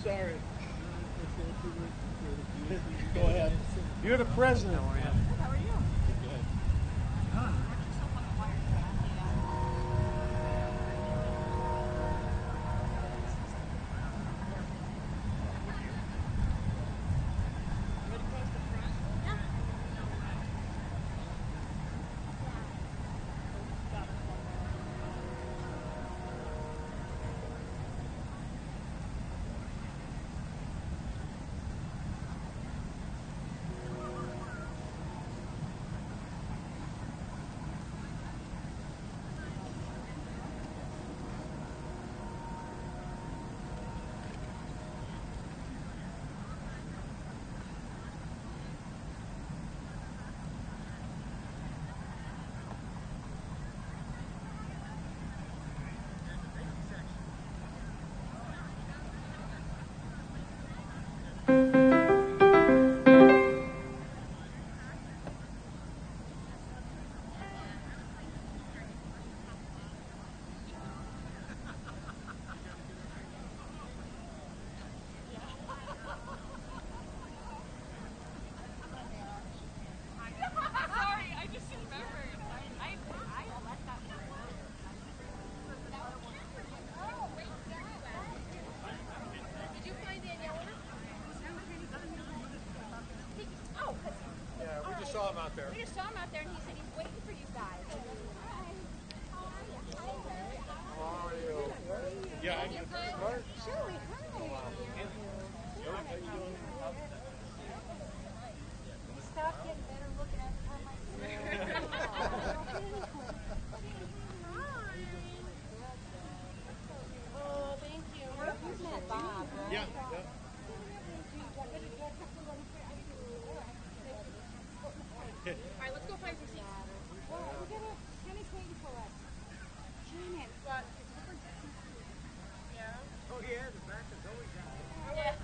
Sorry. Go ahead. You're the president. How are you? Good. Saw him out there. We just saw him out there, and he said he's waiting for you guys. Hi. How are you? How are you? Yeah, I'm good. Smart. Shirley, hi. Stop getting better looking every time I see you. Oh, thank you. You've met Bob, right? Yeah. All right, let's go find some seats. Well, we gotta. Kenny's waiting for us. Janet. What? Yeah. Oh yeah, the back is always out. Yeah.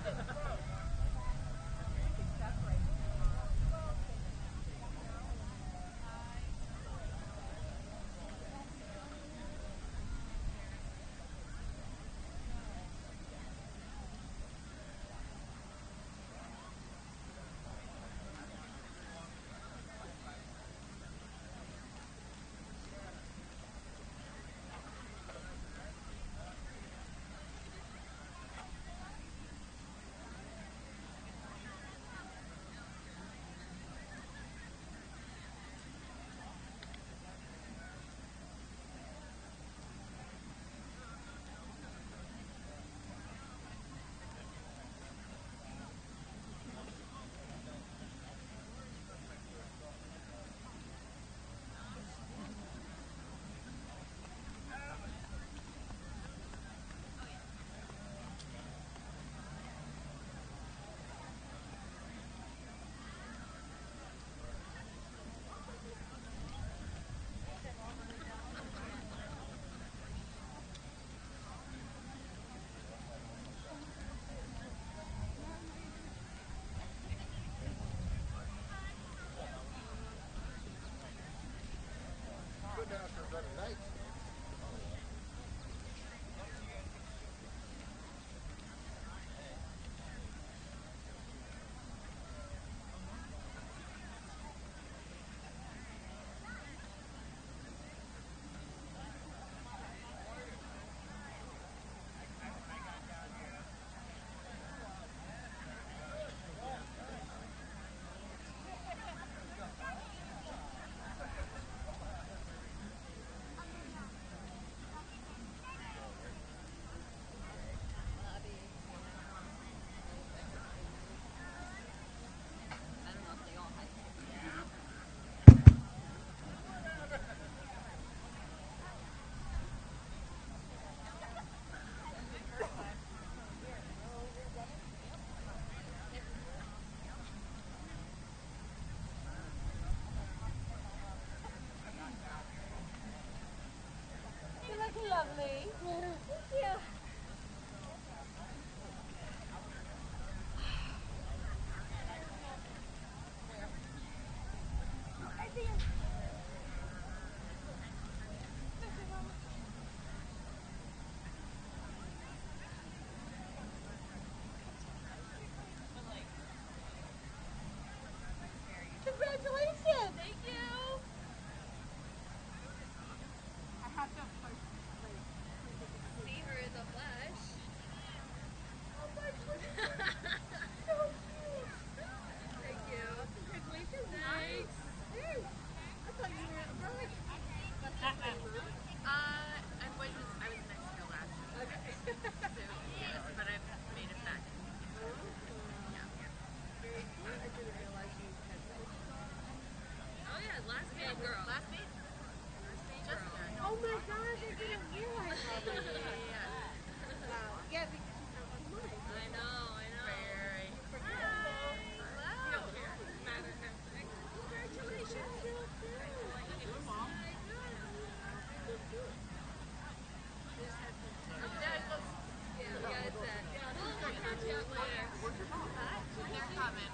gosh, I didn't realize that. Wow. Yeah, because you have one month. I know. Very. You forget. Hello. You don't care. Congratulations, so soon. Yeah, it's that. We'll catch you up later. They're coming.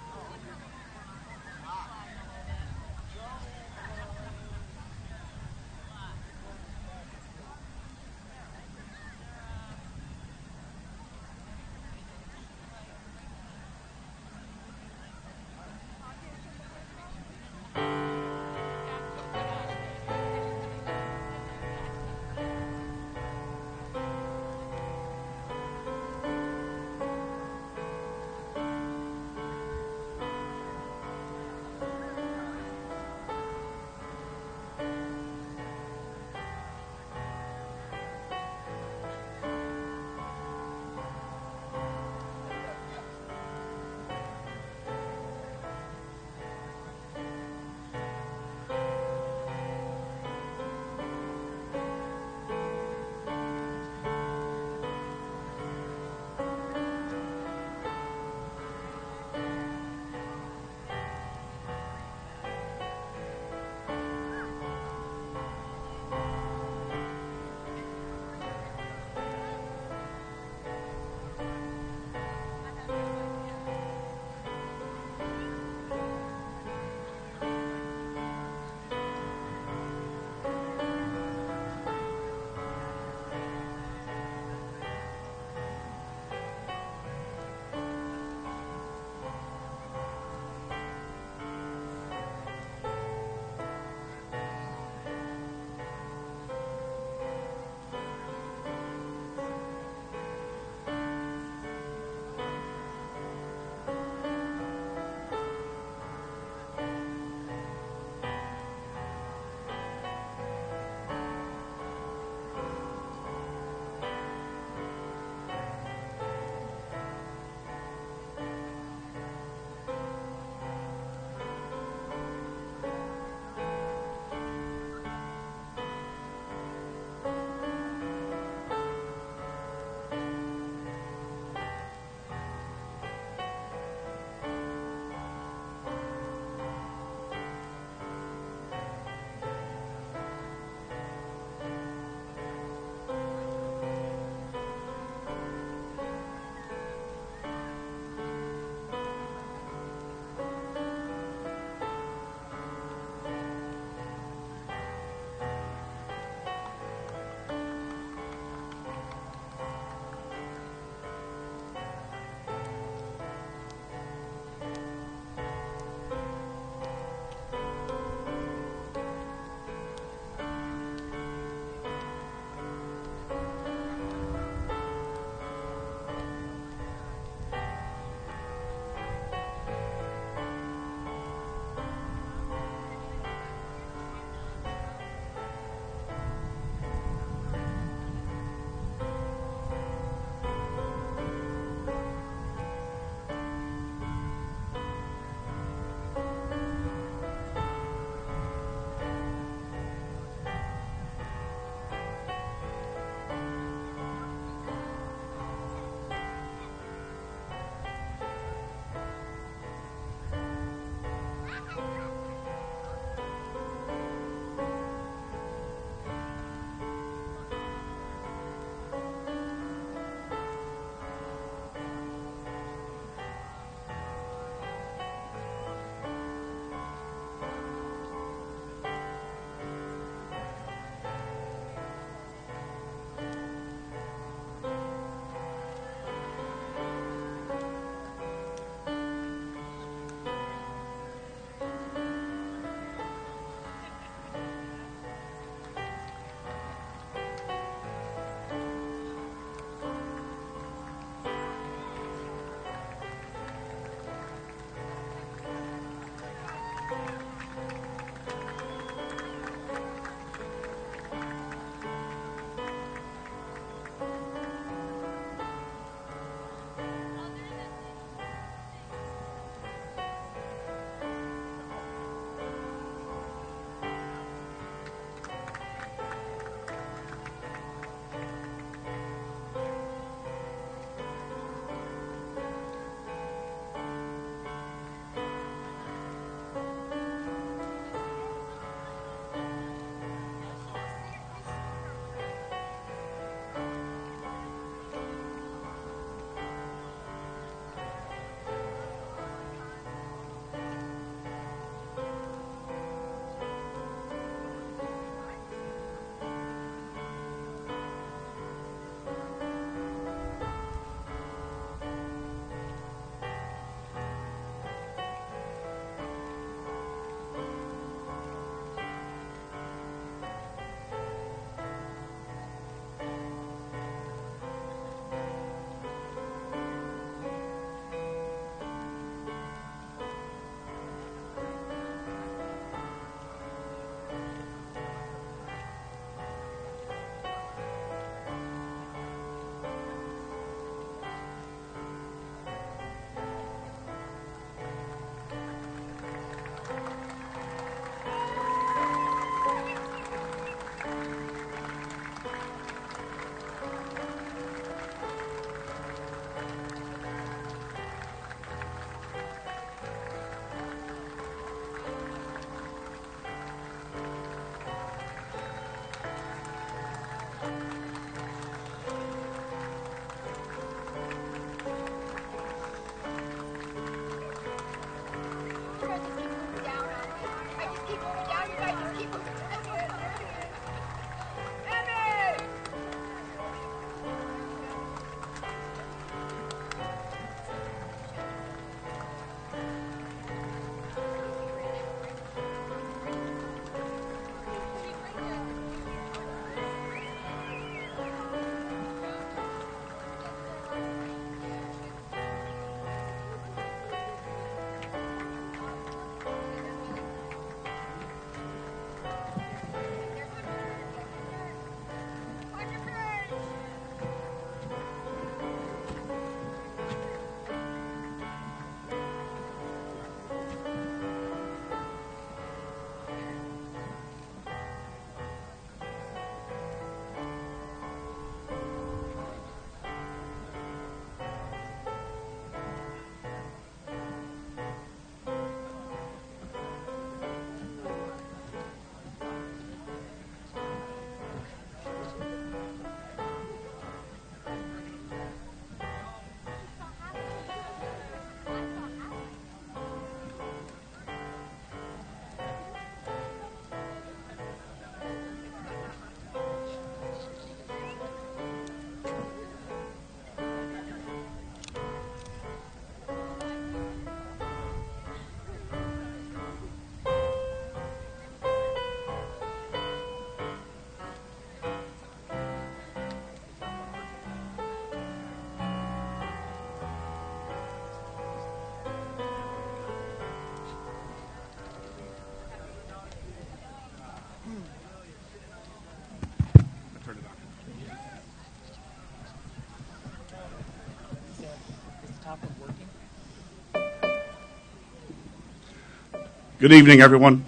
Good evening, everyone.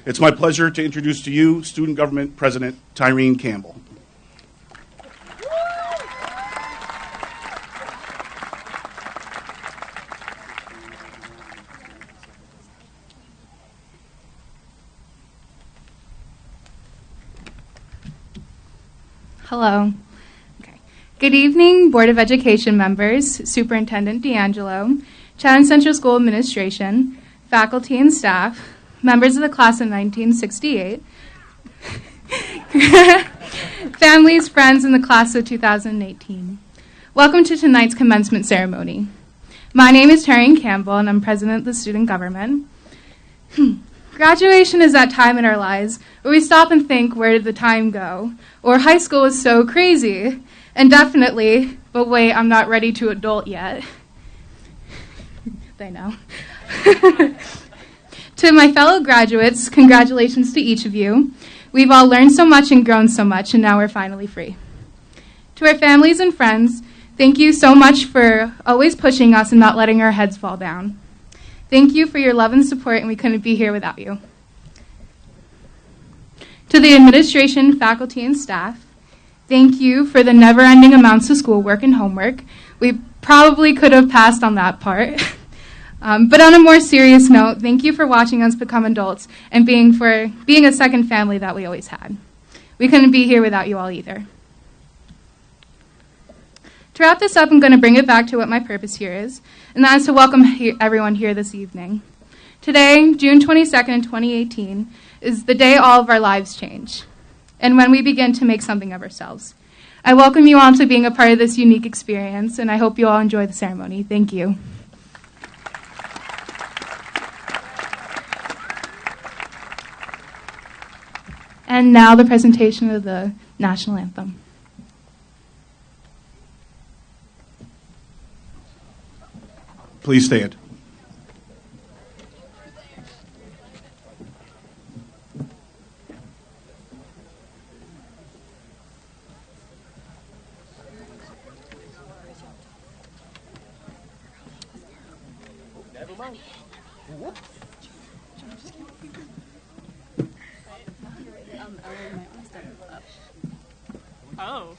It's my pleasure to introduce to you Student Government President Tyreen Campbell. Hello. Okay. Good evening, Board of Education members, Superintendent D'Angelo, Chatham Central School Administration, faculty and staff, members of the class of 1968, families, friends, and the class of 2018. Welcome to tonight's commencement ceremony. My name is Tyreen Campbell, and I'm president of the student government. Graduation is that time in our lives where we stop and think, where did the time go? Or high school was so crazy. And definitely, but wait, I'm not ready to adult yet. They know. To my fellow graduates, congratulations to each of you. We've all learned so much and grown so much, and now we're finally free. To our families and friends, thank you so much for always pushing us and not letting our heads fall down. Thank you for your love and support, and we couldn't be here without you. To the administration, faculty, and staff, thank you for the never-ending amounts of schoolwork and homework. We probably could have passed on that part. But on a more serious note, thank you for watching us become adults and being a second family that we always had. We couldn't be here without you all either. To wrap this up, I'm going to bring it back to what my purpose here is, and that is to welcome everyone here this evening. Today, June 22nd, 2018, is the day all of our lives change, and when we begin to make something of ourselves. I welcome you all to being a part of this unique experience, and I hope you all enjoy the ceremony. Thank you. And now the presentation of the national anthem. Please stand. Never mind. Oh.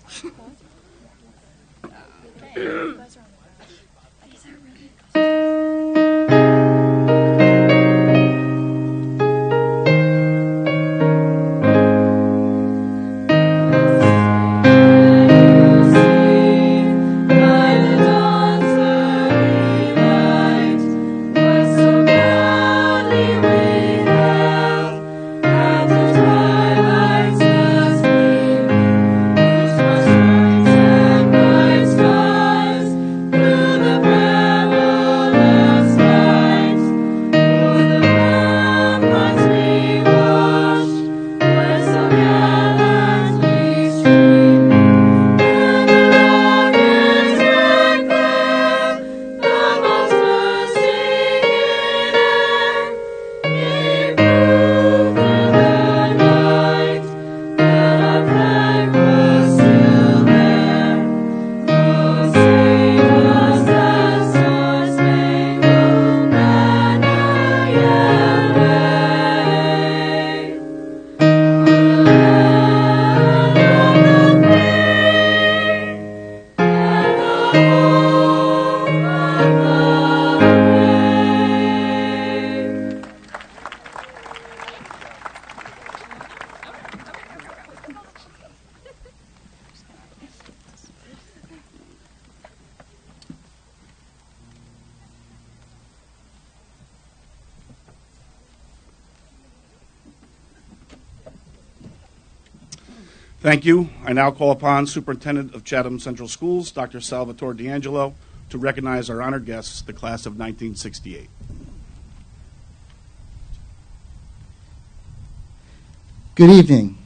Thank you. I now call upon Superintendent of Chatham Central Schools, Dr. Salvatore D'Angelo, to recognize our honored guests, the class of 1968. Good evening.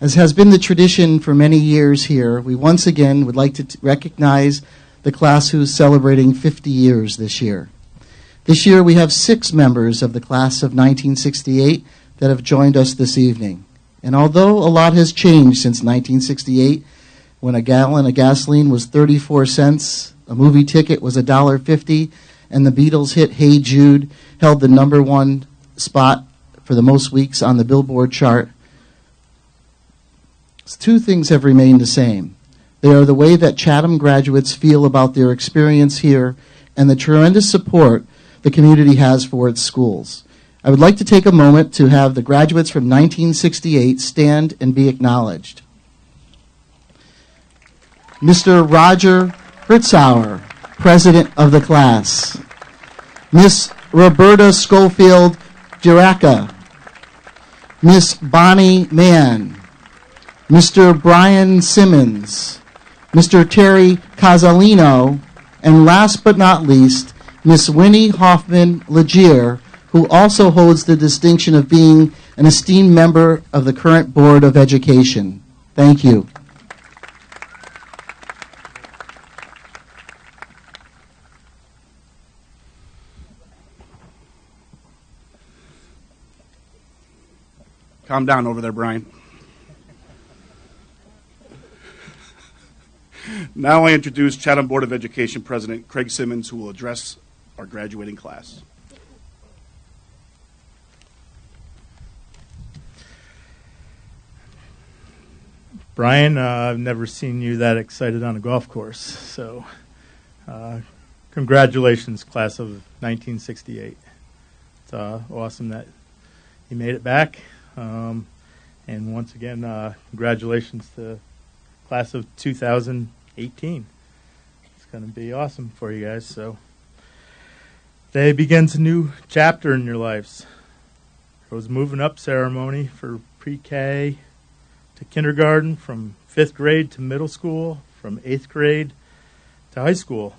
As has been the tradition for many years here, we once again would like to recognize the class who's celebrating 50 years this year. This year we have 6 members of the class of 1968 that have joined us this evening. And although a lot has changed since 1968, when a gallon of gasoline was 34 cents, a movie ticket was $1.50, and the Beatles' hit Hey Jude held the number one spot for the most weeks on the Billboard chart. Two things have remained the same. They are the way that Chatham graduates feel about their experience here and the tremendous support the community has for its schools. I would like to take a moment to have the graduates from 1968 stand and be acknowledged. Mr. Roger Fritzauer, President of the class. Miss Roberta Schofield Giraca. Miss Bonnie Mann. Mr. Brian Simmons. Mr. Terry Casalino, and last but not least, Miss Winnie Hoffman Legier, who also holds the distinction of being an esteemed member of the current Board of Education. Thank you. Calm down over there, Brian. Now I introduce Chatham Board of Education President Craig Simmons, who will address our graduating class. Brian, I've never seen you that excited on a golf course, so congratulations, class of 1968. It's awesome that you made it back, and once again, congratulations to class of 2018. It's going to be awesome for you guys. So, today begins a new chapter in your lives. It was a moving up ceremony for pre-K to kindergarten, from 5th grade to middle school, from 8th grade to high school.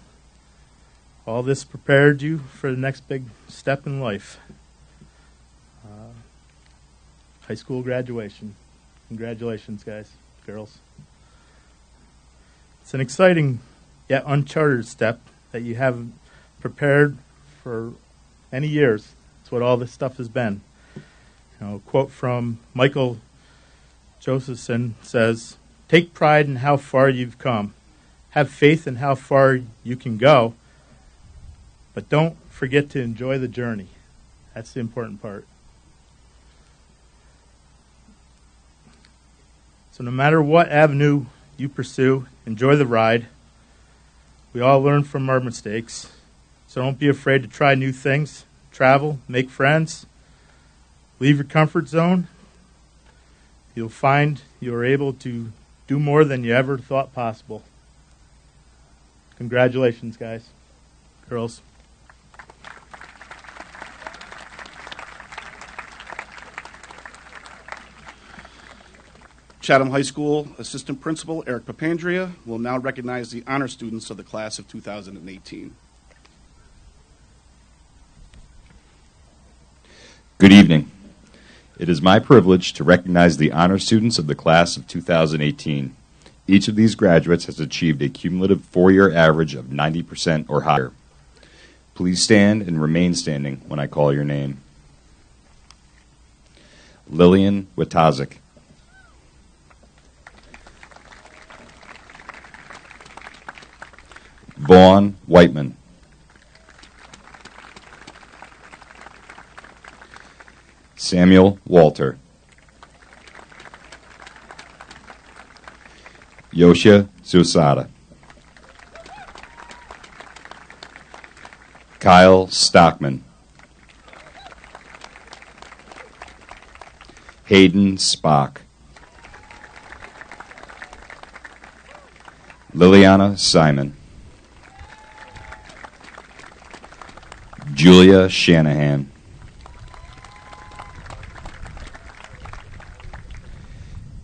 All this prepared you for the next big step in life. High school graduation. Congratulations, guys, girls. It's an exciting yet uncharted step that you have prepared for many years. It's what all this stuff has been. A quote from Michael Josephson says, "Take pride in how far you've come. Have faith in how far you can go. But don't forget to enjoy the journey." That's the important part. So no matter what avenue you pursue, enjoy the ride. We all learn from our mistakes. So don't be afraid to try new things, travel, make friends, leave your comfort zone. You'll find you're able to do more than you ever thought possible. Congratulations, guys, girls. Chatham High School Assistant Principal Eric Papandrea will now recognize the honor students of the class of 2018. Good evening. It is my privilege to recognize the honor students of the class of 2018. Each of these graduates has achieved a cumulative 4-year average of 90% or higher. Please stand and remain standing when I call your name. Lillian Witazik. Vaughn Whiteman. Samuel Walter. Yosha Susada. Kyle Stockman. Hayden Spock. Liliana Simon. Julia Shanahan.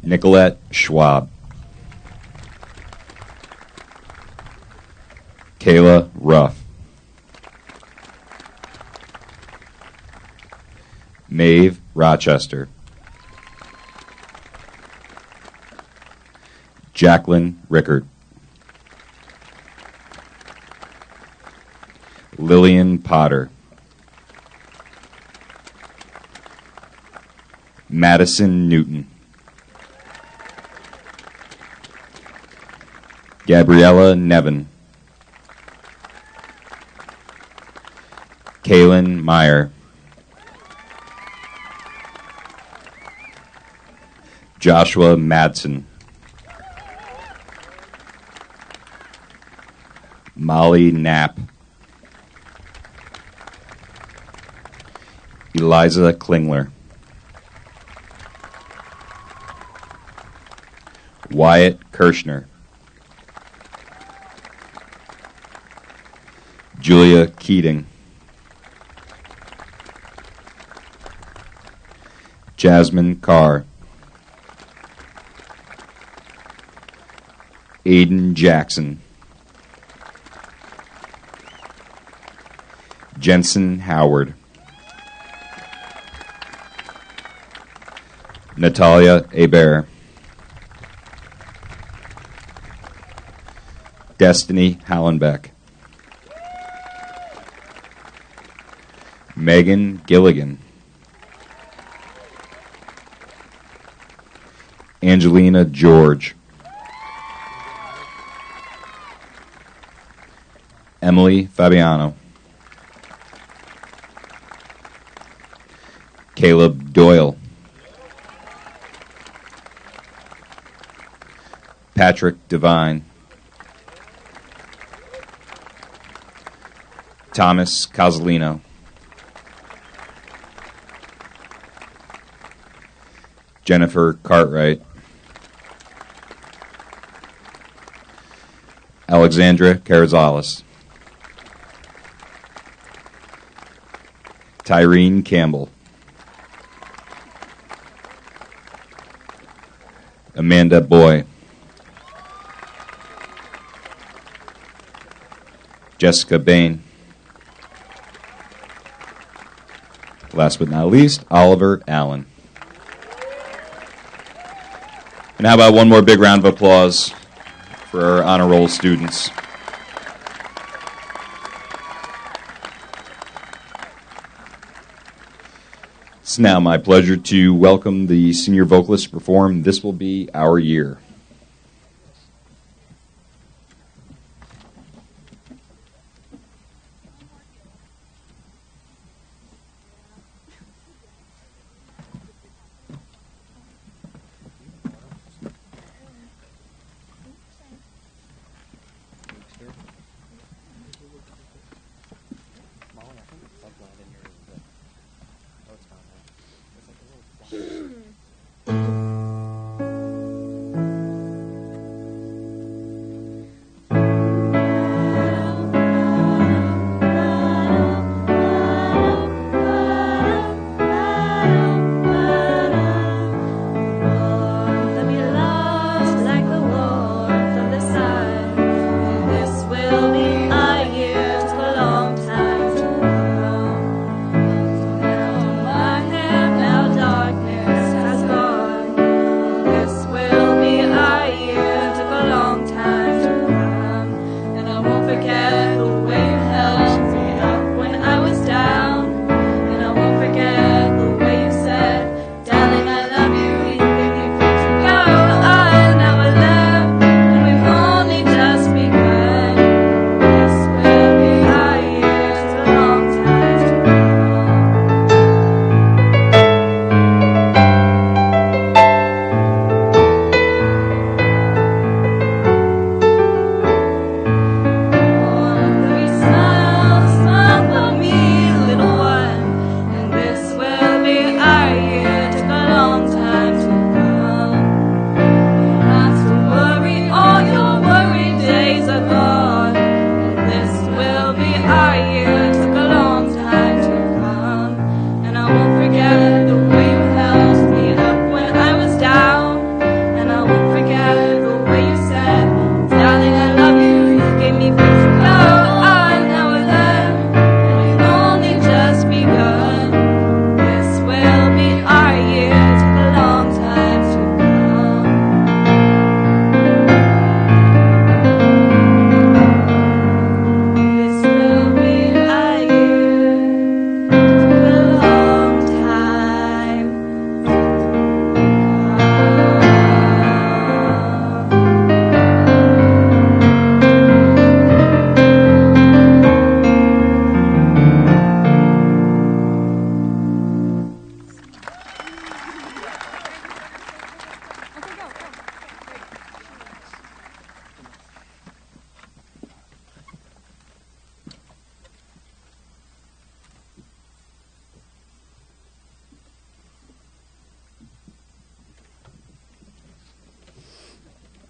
Nicolette Schwab. Kayla Ruff. Maeve Rochester. Jacqueline Rickard. Lillian Potter. Madison Newton. Gabriella Nevin. Kaylin Meyer. Joshua Madsen. Molly Knapp. Eliza Klingler. Wyatt Kirschner. Julia Keating. Jasmine Carr. Aiden Jackson. Jensen Howard. Natalia Hebert. Destiny Hallenbeck. Megan Gilligan. Angelina George. Emily Fabiano. Caleb Doyle. Patrick Devine. Thomas Cozzolino. Jennifer Cartwright. Alexandra Carrizales. Tyreen Campbell. Amanda Boy. Jessica Bain. Last but not least, Oliver Allen. And how about one more big round of applause for our honor roll students. It's now my pleasure to welcome the senior vocalists to perform This Will Be Our Year.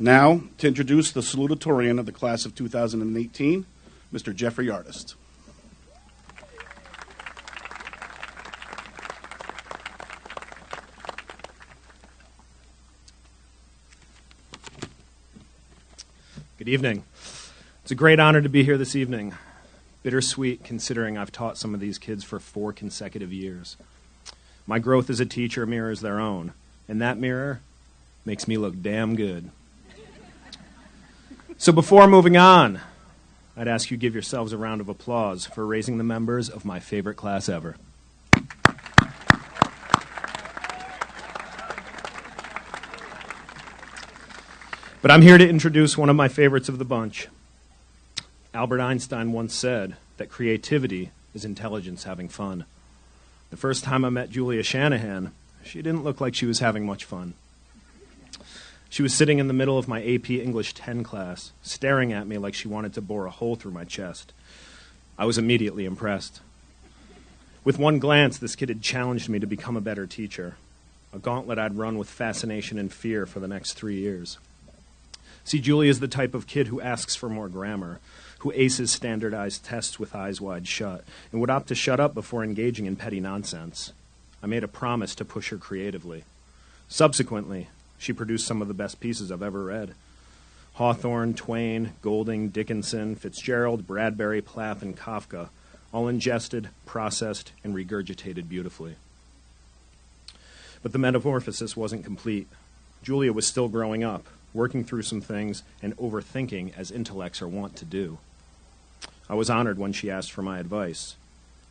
Now, to introduce the salutatorian of the class of 2018, Mr. Jeffrey Artist. Good evening. It's a great honor to be here this evening. Bittersweet considering I've taught some of these kids for 4 consecutive years. My growth as a teacher mirrors their own, and that mirror makes me look damn good. So before moving on, I'd ask you give yourselves a round of applause for raising the members of my favorite class ever. But I'm here to introduce one of my favorites of the bunch. Albert Einstein once said that creativity is intelligence having fun. The first time I met Julia Shanahan, she didn't look like she was having much fun. She was sitting in the middle of my AP English 10 class, staring at me like she wanted to bore a hole through my chest. I was immediately impressed. With one glance, this kid had challenged me to become a better teacher, a gauntlet I'd run with fascination and fear for the next 3 years. See, Julie is the type of kid who asks for more grammar, who aces standardized tests with eyes wide shut, and would opt to shut up before engaging in petty nonsense. I made a promise to push her creatively. Subsequently, she produced some of the best pieces I've ever read. Hawthorne, Twain, Golding, Dickinson, Fitzgerald, Bradbury, Plath, and Kafka, all ingested, processed, and regurgitated beautifully. But the metamorphosis wasn't complete. Julia was still growing up, working through some things, and overthinking as intellects are wont to do. I was honored when she asked for my advice.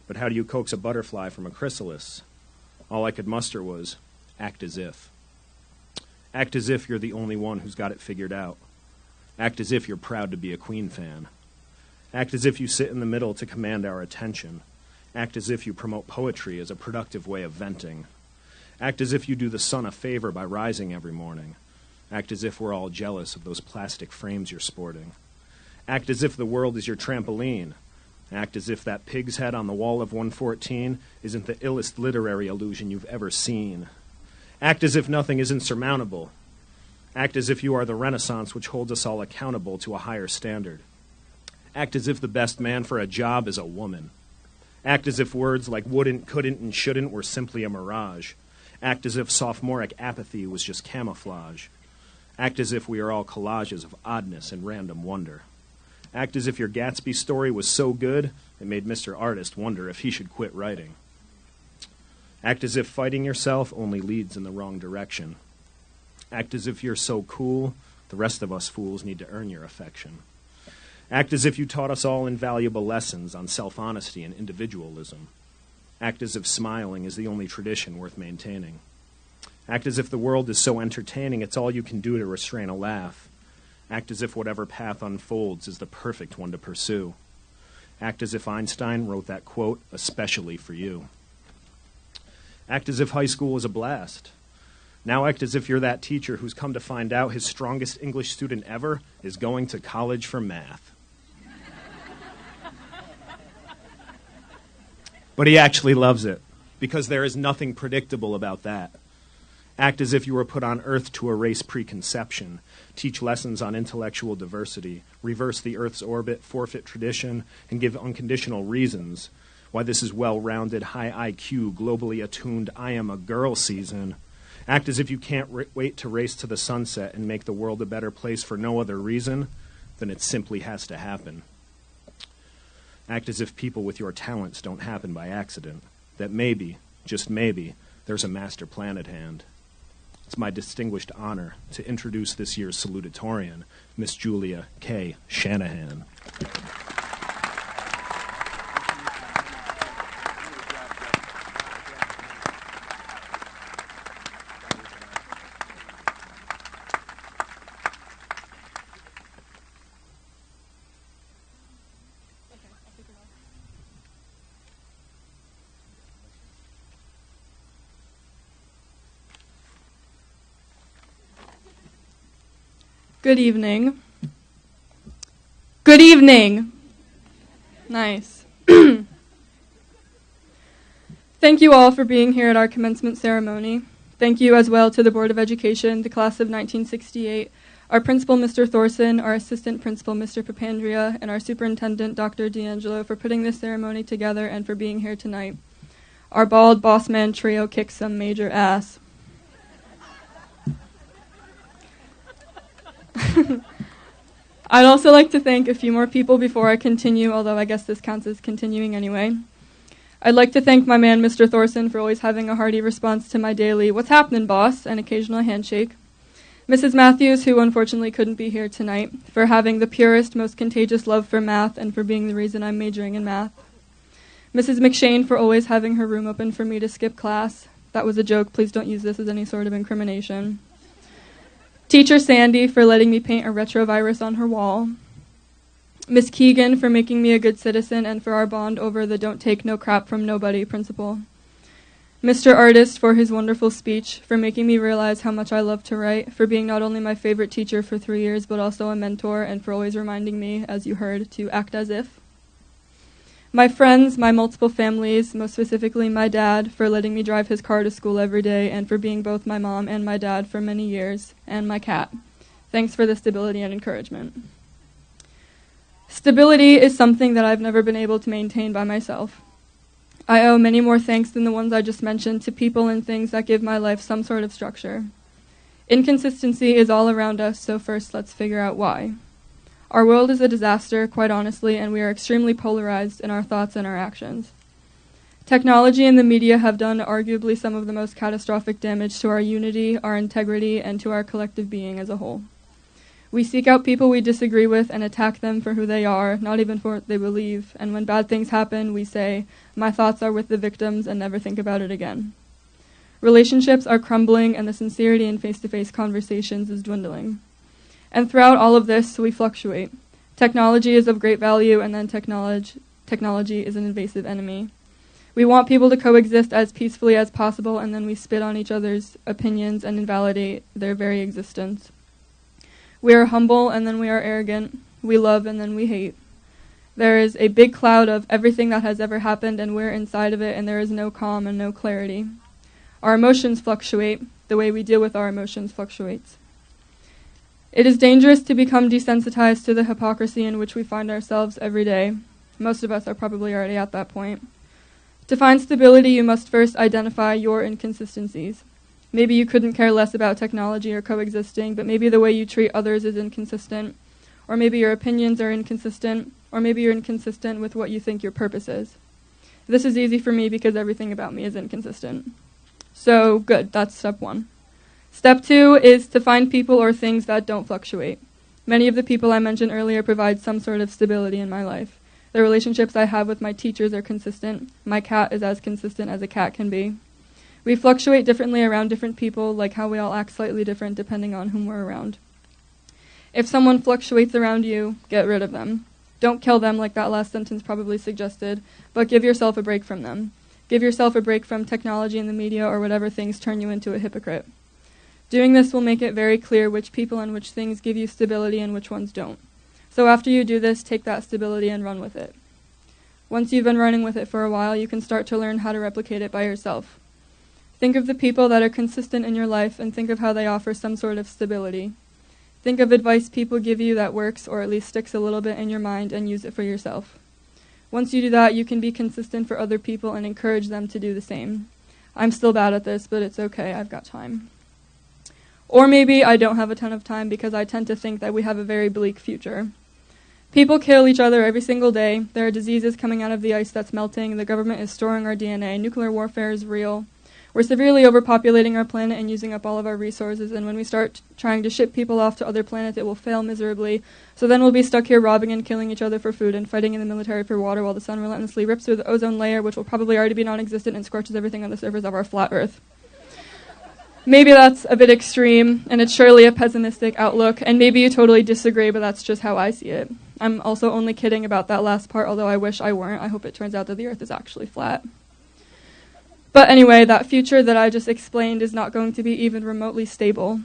But how do you coax a butterfly from a chrysalis? All I could muster was, act as if. Act as if you're the only one who's got it figured out. Act as if you're proud to be a Queen fan. Act as if you sit in the middle to command our attention. Act as if you promote poetry as a productive way of venting. Act as if you do the sun a favor by rising every morning. Act as if we're all jealous of those plastic frames you're sporting. Act as if the world is your trampoline. Act as if that pig's head on the wall of 114 isn't the illest literary illusion you've ever seen. Act as if nothing is insurmountable. Act as if you are the Renaissance which holds us all accountable to a higher standard. Act as if the best man for a job is a woman. Act as if words like wouldn't, couldn't, and shouldn't were simply a mirage. Act as if sophomoric apathy was just camouflage. Act as if we are all collages of oddness and random wonder. Act as if your Gatsby story was so good it made Mr. Artist wonder if he should quit writing. Act as if fighting yourself only leads in the wrong direction. Act as if you're so cool, the rest of us fools need to earn your affection. Act as if you taught us all invaluable lessons on self-honesty and individualism. Act as if smiling is the only tradition worth maintaining. Act as if the world is so entertaining it's all you can do to restrain a laugh. Act as if whatever path unfolds is the perfect one to pursue. Act as if Einstein wrote that quote especially for you. Act as if high school was a blast. Now act as if you're that teacher who's come to find out his strongest English student ever is going to college for math. But he actually loves it, because there is nothing predictable about that. Act as if you were put on Earth to erase preconception, teach lessons on intellectual diversity, reverse the Earth's orbit, forfeit tradition, and give unconditional reasons why this is well-rounded, high IQ, globally attuned, I am a girl season. Act as if you can't wait to race to the sunset and make the world a better place for no other reason than it simply has to happen. Act as if people with your talents don't happen by accident, that maybe, just maybe, there's a master plan at hand. It's my distinguished honor to introduce this year's salutatorian, Miss Julia K. Shanahan. Good evening. Good evening. Nice. Thank you all for being here at our commencement ceremony. Thank you as well to the Board of Education, the class of 1968, our principal, Mr. Thorson, our assistant principal, Mr. Papandrea, and our superintendent, Dr. D'Angelo, for putting this ceremony together and for being here tonight. Our bald boss man trio kicks some major ass. I'd also like to thank a few more people before I continue, although I guess this counts as continuing anyway. I'd like to thank my man, Mr. Thorson, for always having a hearty response to my daily, "What's happening, boss?" and occasional handshake. Mrs. Matthews, who unfortunately couldn't be here tonight, for having the purest, most contagious love for math and for being the reason I'm majoring in math. Mrs. McShane, for always having her room open for me to skip class. That was a joke. Please don't use this as any sort of incrimination. Teacher Sandy, for letting me paint a retrovirus on her wall. Miss Keegan, for making me a good citizen and for our bond over the "don't take no crap from nobody" principle. Mr. Artist, for his wonderful speech, for making me realize how much I love to write, for being not only my favorite teacher for 3 years, but also a mentor, and for always reminding me, as you heard, to act as if. My friends, my multiple families, most specifically my dad, for letting me drive his car to school every day, and for being both my mom and my dad for many years, and my cat. Thanks for the stability and encouragement. Stability is something that I've never been able to maintain by myself. I owe many more thanks than the ones I just mentioned to people and things that give my life some sort of structure. Inconsistency is all around us, so first let's figure out why. Our world is a disaster, quite honestly, and we are extremely polarized in our thoughts and our actions. Technology and the media have done arguably some of the most catastrophic damage to our unity, our integrity, and to our collective being as a whole. We seek out people we disagree with and attack them for who they are, not even for what they believe, and when bad things happen, we say, "My thoughts are with the victims," and never think about it again. Relationships are crumbling, and the sincerity in face-to-face conversations is dwindling. And throughout all of this, we fluctuate. Technology is of great value, and then technology is an invasive enemy. We want people to coexist as peacefully as possible, and then we spit on each other's opinions and invalidate their very existence. We are humble, and then we are arrogant. We love, and then we hate. There is a big cloud of everything that has ever happened, and we're inside of it, and there is no calm and no clarity. Our emotions fluctuate. The way we deal with our emotions fluctuates. It is dangerous to become desensitized to the hypocrisy in which we find ourselves every day. Most of us are probably already at that point. To find stability, you must first identify your inconsistencies. Maybe you couldn't care less about technology or coexisting, but maybe the way you treat others is inconsistent, or maybe your opinions are inconsistent, or maybe you're inconsistent with what you think your purpose is. This is easy for me because everything about me is inconsistent. So, good, that's step one. Step two is to find people or things that don't fluctuate. Many of the people I mentioned earlier provide some sort of stability in my life. The relationships I have with my teachers are consistent. My cat is as consistent as a cat can be. We fluctuate differently around different people, like how we all act slightly different depending on whom we're around. If someone fluctuates around you, get rid of them. Don't kill them like that last sentence probably suggested, but give yourself a break from them. Give yourself a break from technology and the media or whatever things turn you into a hypocrite. Doing this will make it very clear which people and which things give you stability and which ones don't. So after you do this, take that stability and run with it. Once you've been running with it for a while, you can start to learn how to replicate it by yourself. Think of the people that are consistent in your life and think of how they offer some sort of stability. Think of advice people give you that works or at least sticks a little bit in your mind and use it for yourself. Once you do that, you can be consistent for other people and encourage them to do the same. I'm still bad at this, but it's okay, I've got time. Or maybe I don't have a ton of time because I tend to think that we have a very bleak future. People kill each other every single day. There are diseases coming out of the ice that's melting. The government is storing our DNA. Nuclear warfare is real. We're severely overpopulating our planet and using up all of our resources, and when we start trying to ship people off to other planets, it will fail miserably. So then we'll be stuck here robbing and killing each other for food and fighting in the military for water while the sun relentlessly rips through the ozone layer, which will probably already be non-existent and scorches everything on the surface of our flat Earth. Maybe that's a bit extreme, and it's surely a pessimistic outlook, and maybe you totally disagree, but that's just how I see it. I'm also only kidding about that last part, although I wish I weren't. I hope it turns out that the Earth is actually flat. But anyway, that future that I just explained is not going to be even remotely stable.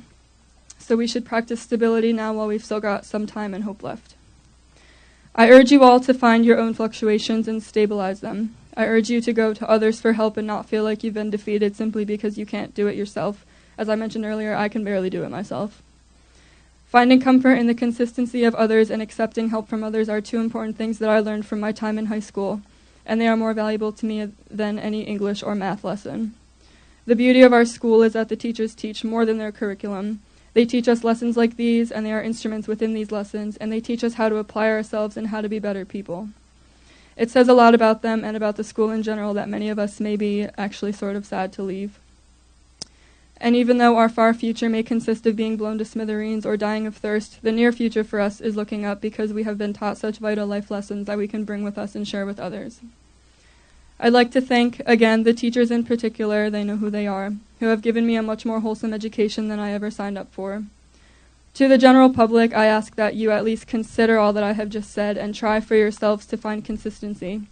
So we should practice stability now while we've still got some time and hope left. I urge you all to find your own fluctuations and stabilize them. I urge you to go to others for help and not feel like you've been defeated simply because you can't do it yourself. As I mentioned earlier, I can barely do it myself. Finding comfort in the consistency of others and accepting help from others are two important things that I learned from my time in high school, and they are more valuable to me than any English or math lesson. The beauty of our school is that the teachers teach more than their curriculum. They teach us lessons like these, and they are instruments within these lessons, and they teach us how to apply ourselves and how to be better people. It says a lot about them and about the school in general that many of us may be actually sort of sad to leave. And even though our far future may consist of being blown to smithereens or dying of thirst, the near future for us is looking up because we have been taught such vital life lessons that we can bring with us and share with others. I'd like to thank, again, the teachers in particular, they know who they are, who have given me a much more wholesome education than I ever signed up for. To the general public, I ask that you at least consider all that I have just said and try for yourselves to find consistency.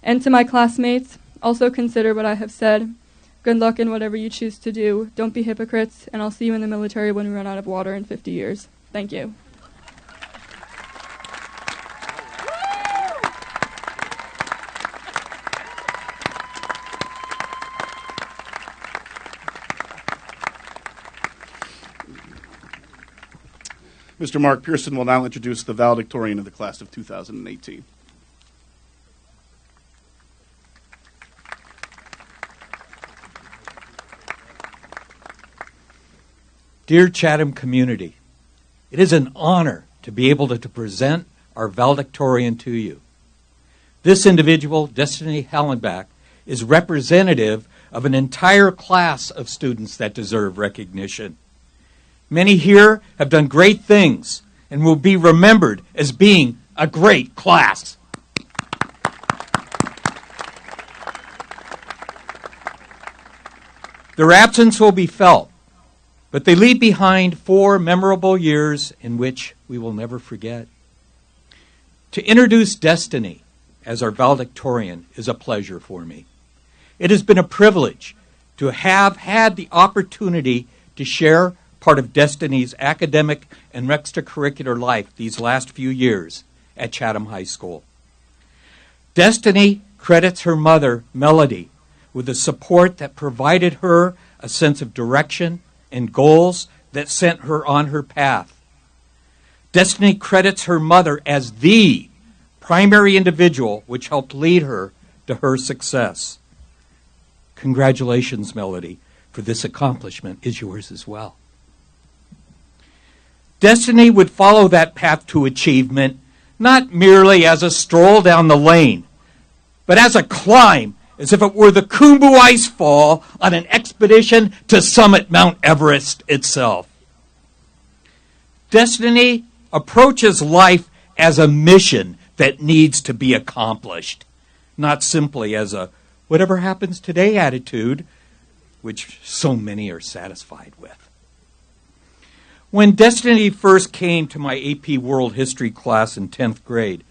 And to my classmates, also consider what I have said. Good luck in whatever you choose to do. Don't be hypocrites, and I'll see you in the military when we run out of water in 50 years. Thank you. Mr. Mark Pearson will now introduce the valedictorian of the class of 2018. Dear Chatham community, it is an honor to be able to present our valedictorian to you. This individual, Destiny Hallenbach, is representative of an entire class of students that deserve recognition. Many here have done great things and will be remembered as being a great class. Their absence will be felt, but they leave behind 4 memorable years in which we will never forget. To introduce Destiny as our valedictorian is a pleasure for me. It has been a privilege to have had the opportunity to share part of Destiny's academic and extracurricular life these last few years at Chatham High School. Destiny credits her mother, Melody, with the support that provided her a sense of direction and goals that sent her on her path. Destiny credits her mother as the primary individual which helped lead her to her success. Congratulations, Melody, for this accomplishment is yours as well. Destiny would follow that path to achievement not merely as a stroll down the lane, but as a climb, as if it were the Khumbu Ice Fall on an expedition to summit Mount Everest itself. Destiny approaches life as a mission that needs to be accomplished, not simply as a whatever happens today attitude, which so many are satisfied with. When Destiny first came to my AP World History class in 10th grade,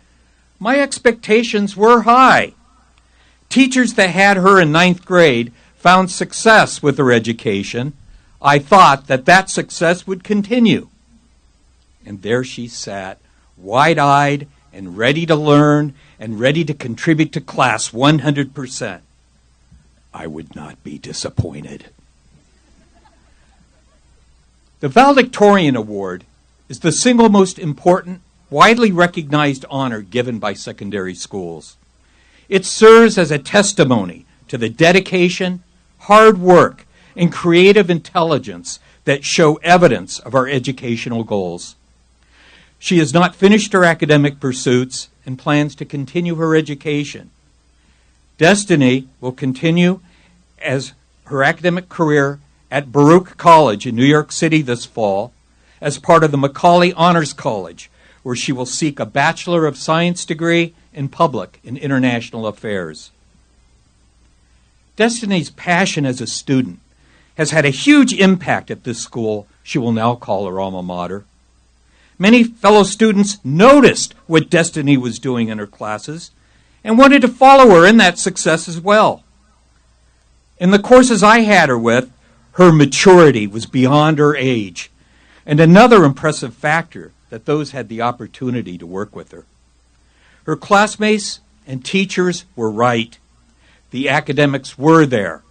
my expectations were high. Teachers that had her in 9th grade found success with her education. I thought that that success would continue. And there she sat, wide-eyed and ready to learn and ready to contribute to class 100%. I would not be disappointed. The Valedictorian Award is the single most important, widely recognized honor given by secondary schools. It serves as a testimony to the dedication, hard work, and creative intelligence that show evidence of our educational goals. She has not finished her academic pursuits and plans to continue her education. Destiny will continue as her academic career at Baruch College in New York City this fall as part of the Macaulay Honors College, where she will seek a Bachelor of Science degree in Public and International Affairs. Destiny's passion as a student has had a huge impact at this school she will now call her alma mater. Many fellow students noticed what Destiny was doing in her classes and wanted to follow her in that success as well. In the courses I had her with, her maturity was beyond her age, and another impressive factor that those had the opportunity to work with her. Her classmates and teachers were right. The academics were there.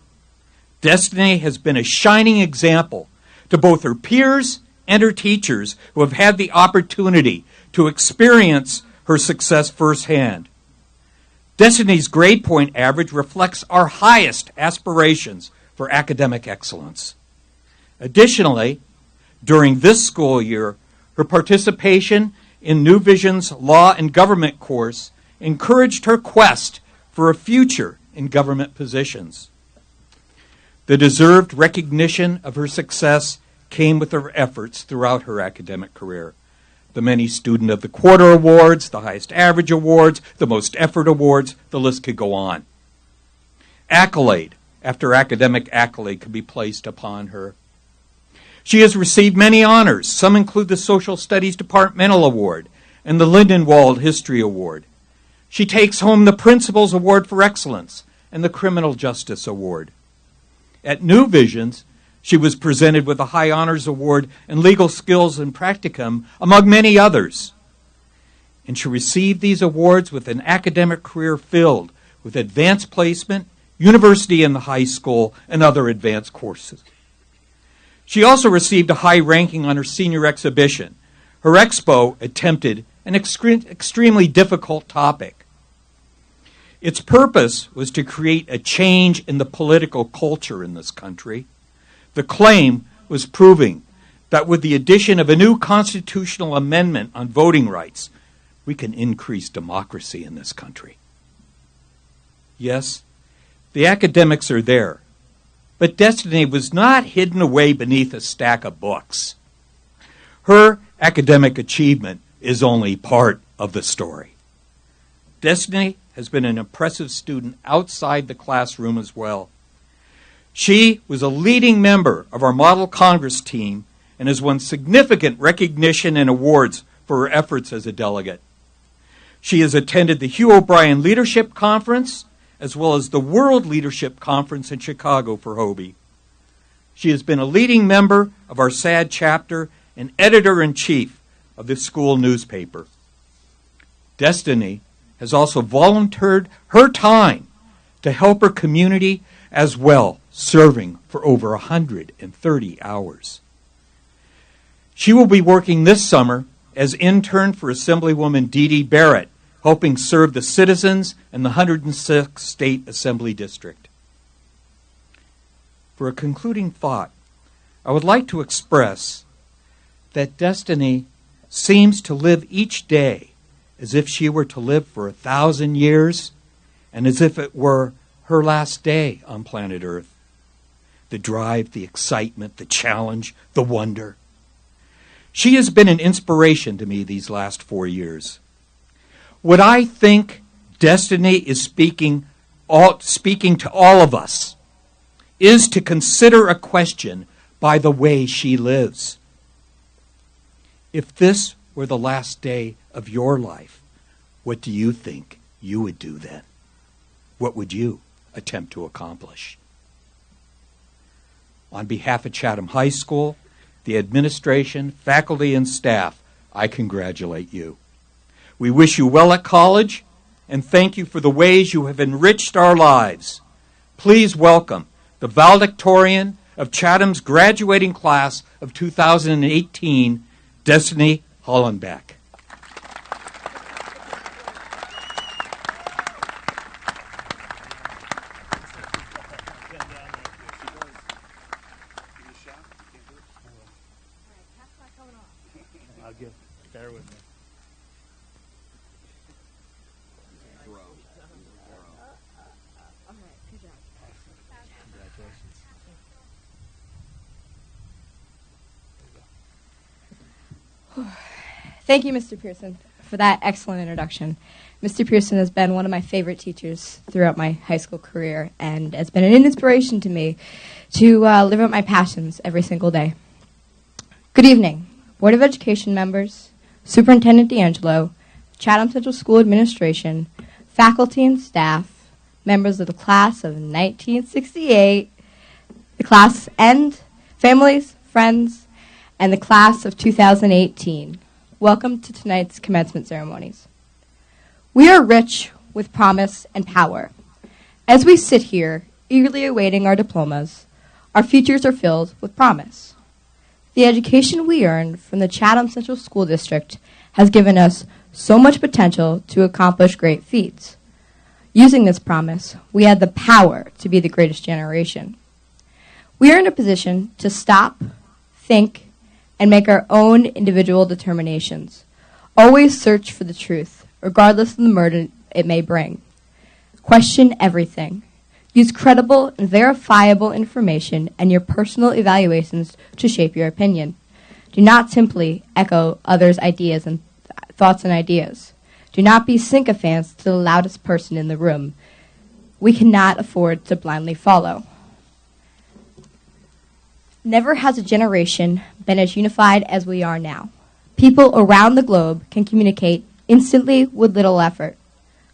Destiny has been a shining example to both her peers and her teachers who have had the opportunity to experience her success firsthand. Destiny's grade point average reflects our highest aspirations for academic excellence. Additionally, during this school year, her participation in New Vision's Law and Government course encouraged her quest for a future in government positions. The deserved recognition of her success came with her efforts throughout her academic career. The many Student of the Quarter awards, the highest average awards, the most effort awards, the list could go on. Accolade after academic accolade could be placed upon her. She has received many honors. Some include the Social Studies Departmental Award and the Lindenwald History Award. She takes home the Principal's Award for Excellence and the Criminal Justice Award. At New Visions, she was presented with a High Honors Award in Legal Skills and Practicum, among many others. And she received these awards with an academic career filled with advanced placement, university in the high school, and other advanced courses. She also received a high ranking on her senior exhibition. Her expo attempted an extremely difficult topic. Its purpose was to create a change in the political culture in this country. The claim was proving that with the addition of a new constitutional amendment on voting rights, we can increase democracy in this country. Yes, the academics are there, but Destiny was not hidden away beneath a stack of books. Her academic achievement is only part of the story. Destiny has been an impressive student outside the classroom as well. She was a leading member of our Model Congress team and has won significant recognition and awards for her efforts as a delegate. She has attended the Hugh O'Brien Leadership Conference as well as the World Leadership Conference in Chicago for Hobie. She has been a leading member of our SAD chapter and editor-in-chief of the school newspaper. Destiny has also volunteered her time to help her community as well, serving for over 130 hours. She will be working this summer as intern for Assemblywoman Dee Dee Barrett, helping serve the citizens in the 106th State Assembly District. For a concluding thought, I would like to express that Destiny seems to live each day as if she were to live for 1,000 years and as if it were her last day on planet Earth. The drive, the excitement, the challenge, the wonder. She has been an inspiration to me these last 4 years. What I think Destiny is speaking to all of us is to consider a question by the way she lives. If this were the last day of your life, what do you think you would do then? What would you attempt to accomplish? On behalf of Chatham High School, the administration, faculty, and staff, I congratulate you. We wish you well at college and thank you for the ways you have enriched our lives. Please welcome the valedictorian of Chatham's graduating class of 2018, Destiny Hollenbeck. Bear with me. Thank you, Mr. Pearson, for that excellent introduction. Mr. Pearson has been one of my favorite teachers throughout my high school career and has been an inspiration to me to live out my passions every single day. Good evening, Board of Education members, Superintendent D'Angelo, Chatham Central School Administration, faculty and staff, members of the class of 1968, the class and families, friends, and the class of 2018. Welcome to tonight's commencement ceremonies. We are rich with promise and power. As we sit here, eagerly awaiting our diplomas, our futures are filled with promise. The education we earned from the Chatham Central School District has given us so much potential to accomplish great feats. Using this promise, we had the power to be the greatest generation. We are in a position to stop, think, and make our own individual determinations. Always search for the truth, regardless of the burden it may bring. Question everything. Use credible and verifiable information and your personal evaluations to shape your opinion. Do not simply echo others' ideas and thoughts and ideas. Do not be sycophants to the loudest person in the room. We cannot afford to blindly follow. Never has a generation been as unified as we are now. People around the globe can communicate instantly with little effort.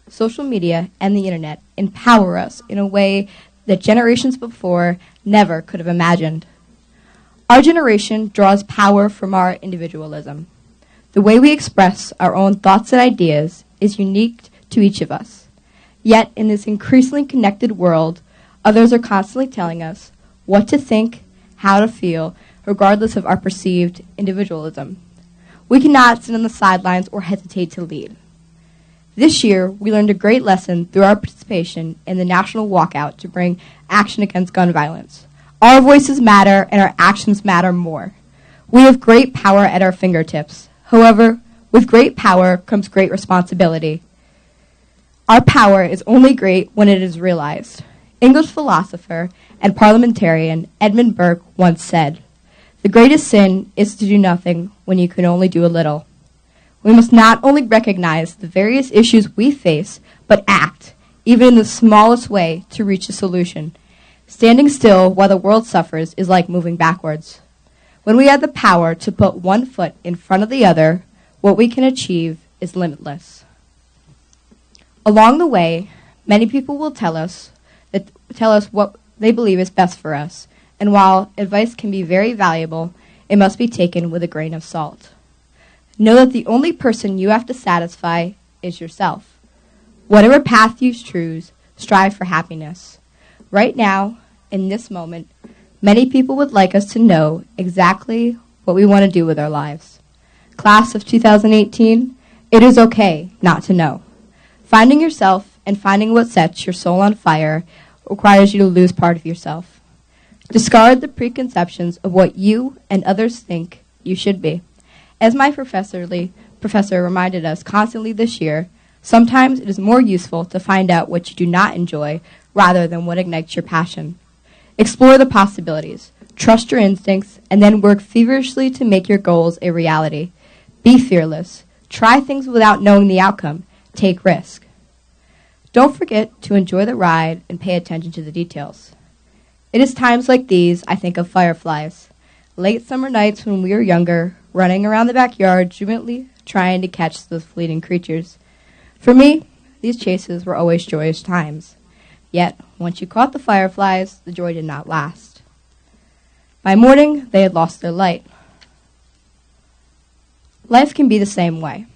Social media and the internet empower us in a way that generations before never could have imagined. Our generation draws power from our individualism. The way we express our own thoughts and ideas is unique to each of us. Yet, in this increasingly connected world, others are constantly telling us what to think, how to feel, regardless of our perceived individualism. We cannot sit on the sidelines or hesitate to lead. This year, we learned a great lesson through our participation in the national walkout to bring action against gun violence. Our voices matter and our actions matter more. We have great power at our fingertips. However, with great power comes great responsibility. Our power is only great when it is realized. English philosopher and parliamentarian Edmund Burke once said, "The greatest sin is to do nothing when you can only do a little." We must not only recognize the various issues we face, but act, even in the smallest way, to reach a solution. Standing still while the world suffers is like moving backwards. When we have the power to put one foot in front of the other, what we can achieve is limitless. Along the way, many people will tell us what they believe is best for us, and while advice can be very valuable, it must be taken with a grain of salt. Know that the only person you have to satisfy is yourself. Whatever path you choose, strive for happiness. Right now, in this moment, many people would like us to know exactly what we want to do with our lives. Class of 2018, it is okay not to know. Finding yourself and finding what sets your soul on fire requires you to lose part of yourself. Discard the preconceptions of what you and others think you should be. As my professor reminded us constantly this year, sometimes it is more useful to find out what you do not enjoy rather than what ignites your passion. Explore the possibilities, trust your instincts, and then work feverishly to make your goals a reality. Be fearless. Try things without knowing the outcome. Take risk. Don't forget to enjoy the ride and pay attention to the details. It is times like these I think of fireflies. Late summer nights when we were younger, running around the backyard jubilantly trying to catch those fleeting creatures. For me, these chases were always joyous times. Yet, once you caught the fireflies, the joy did not last. By morning, they had lost their light. Life can be the same way.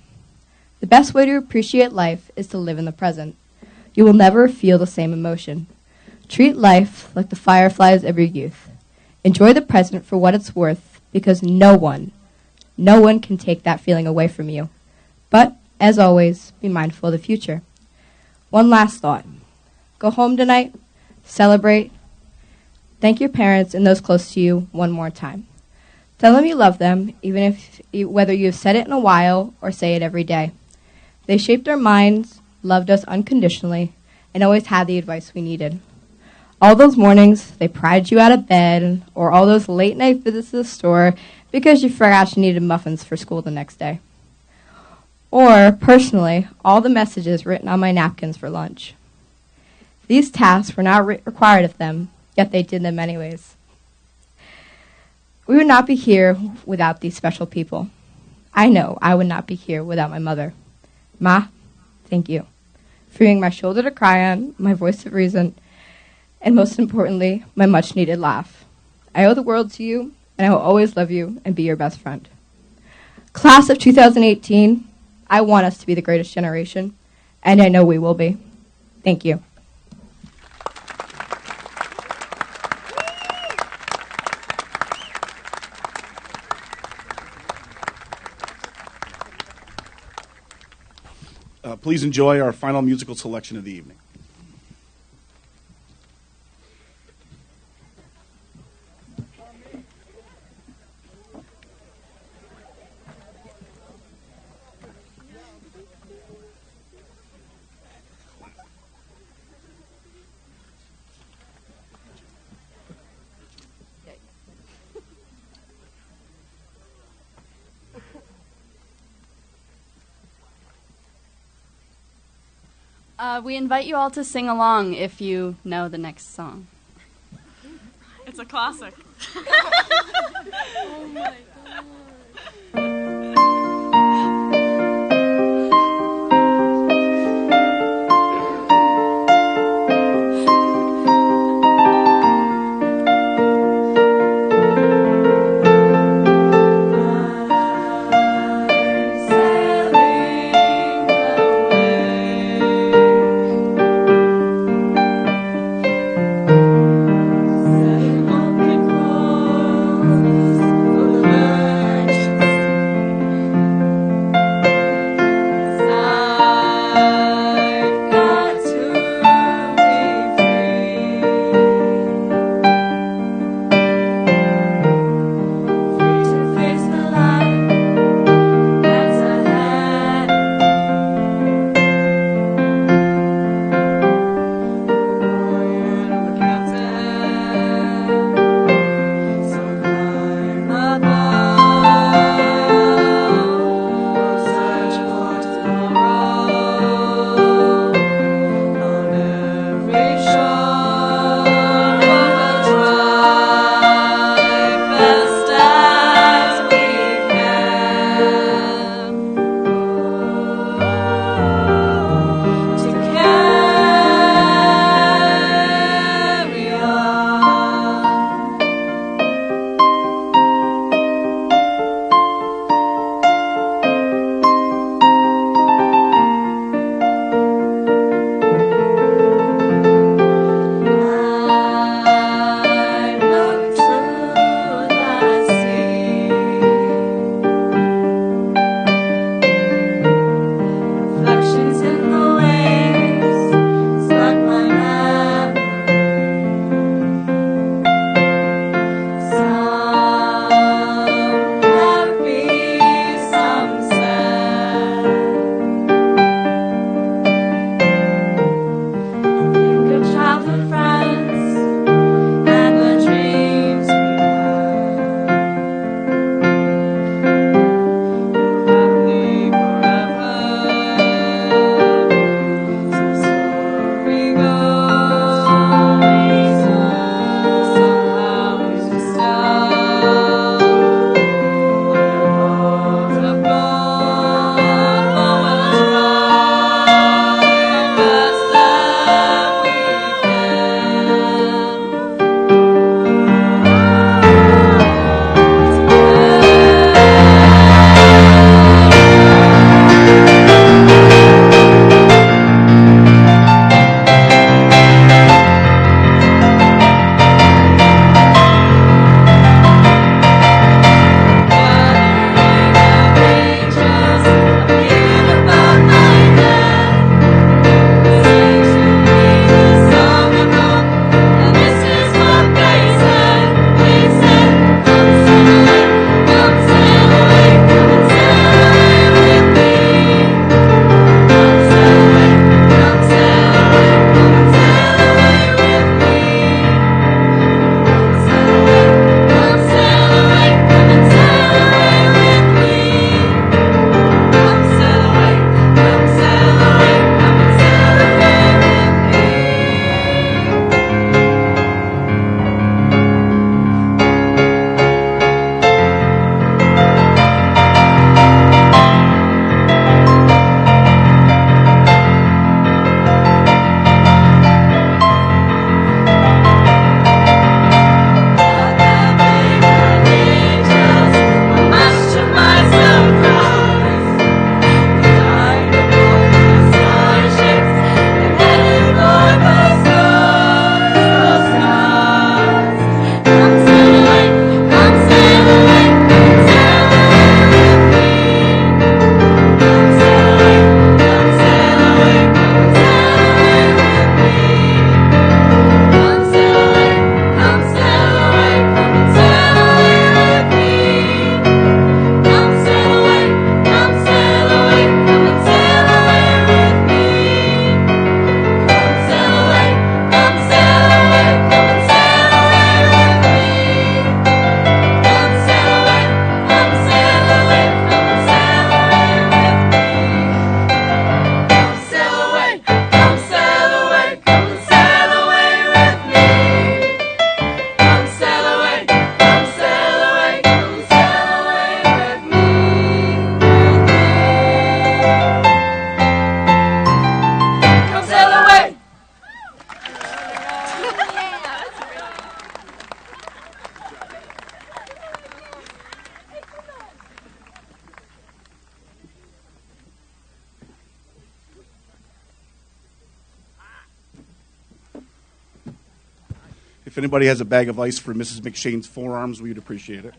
The best way to appreciate life is to live in the present. You will never feel the same emotion. Treat life like the fireflies of your youth. Enjoy the present for what it's worth, because no one can take that feeling away from you. But, as always, be mindful of the future. One last thought. Go home tonight, celebrate, thank your parents and those close to you one more time. Tell them you love them, whether you have said it in a while or say it every day. They shaped our minds, loved us unconditionally, and always had the advice we needed. All those mornings, they pried you out of bed, or all those late-night visits to the store because you forgot you needed muffins for school the next day. Or, personally, all the messages written on my napkins for lunch. These tasks were not required of them, yet they did them anyways. We would not be here without these special people. I know I would not be here without my mother. Ma, thank you for being my shoulder to cry on, my voice of reason, and most importantly, my much-needed laugh. I owe the world to you, and I will always love you and be your best friend. Class of 2018, I want us to be the greatest generation, and I know we will be. Thank you. Please enjoy our final musical selection of the evening. We invite you all to sing along if you know the next song. It's a classic. Oh my Across If anybody has a bag of ice for Mrs. McShane's forearms, we'd appreciate it.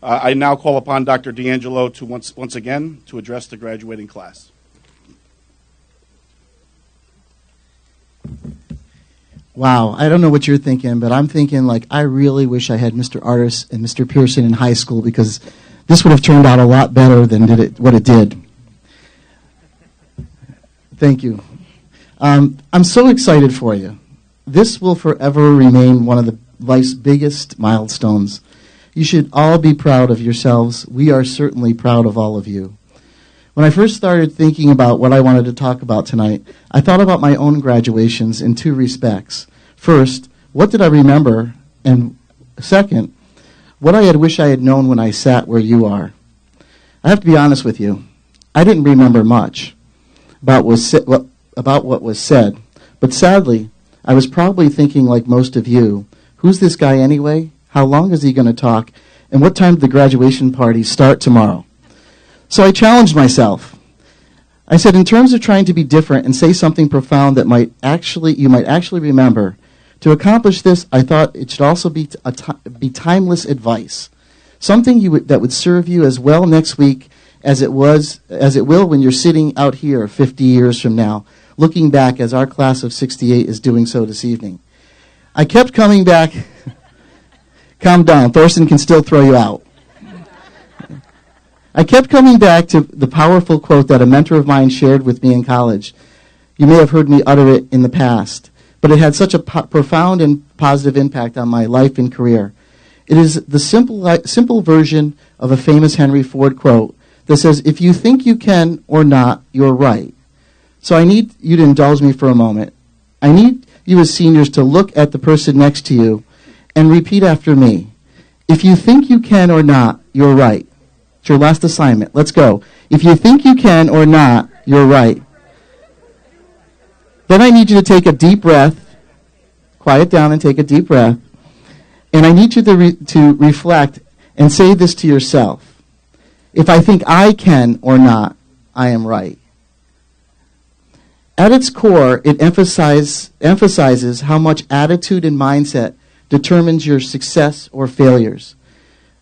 I now call upon Dr. D'Angelo to once again to address the graduating class. Wow, I don't know what you're thinking, but I'm thinking like I really wish I had Mr. Artis and Mr. Pearson in high school because this would have turned out a lot better than what it did. Thank you. I'm so excited for you. This will forever remain one of life's biggest milestones. You should all be proud of yourselves. We are certainly proud of all of you. When I first started thinking about what I wanted to talk about tonight, I thought about my own graduations in two respects. First, what did I remember? And second, what I had wished I had known when I sat where you are. I have to be honest with you. I didn't remember much about what was said, but sadly, I was probably thinking like most of you, who's this guy anyway? How long is he going to talk? And what time did the graduation party start tomorrow? So I challenged myself. I said, in terms of trying to be different and say something profound that you might actually remember, to accomplish this, I thought it should also be timeless advice, something that would serve you as well next week as it will when you're sitting out here 50 years from now, looking back as our class of 68 is doing so this evening. I kept coming back. Calm down. Thorsten can still throw you out. I kept coming back to the powerful quote that a mentor of mine shared with me in college. You may have heard me utter it in the past, but it had such a profound and positive impact on my life and career. It is the simple version of a famous Henry Ford quote that says, if you think you can or not, you're right. So I need you to indulge me for a moment. I need you as seniors to look at the person next to you and repeat after me. If you think you can or not, you're right. It's your last assignment. Let's go. If you think you can or not, you're right. Then I need you to take a deep breath. Quiet down and take a deep breath. And I need you to reflect and say this to yourself. If I think I can or not, I am right. At its core, it emphasizes how much attitude and mindset determines your success or failures.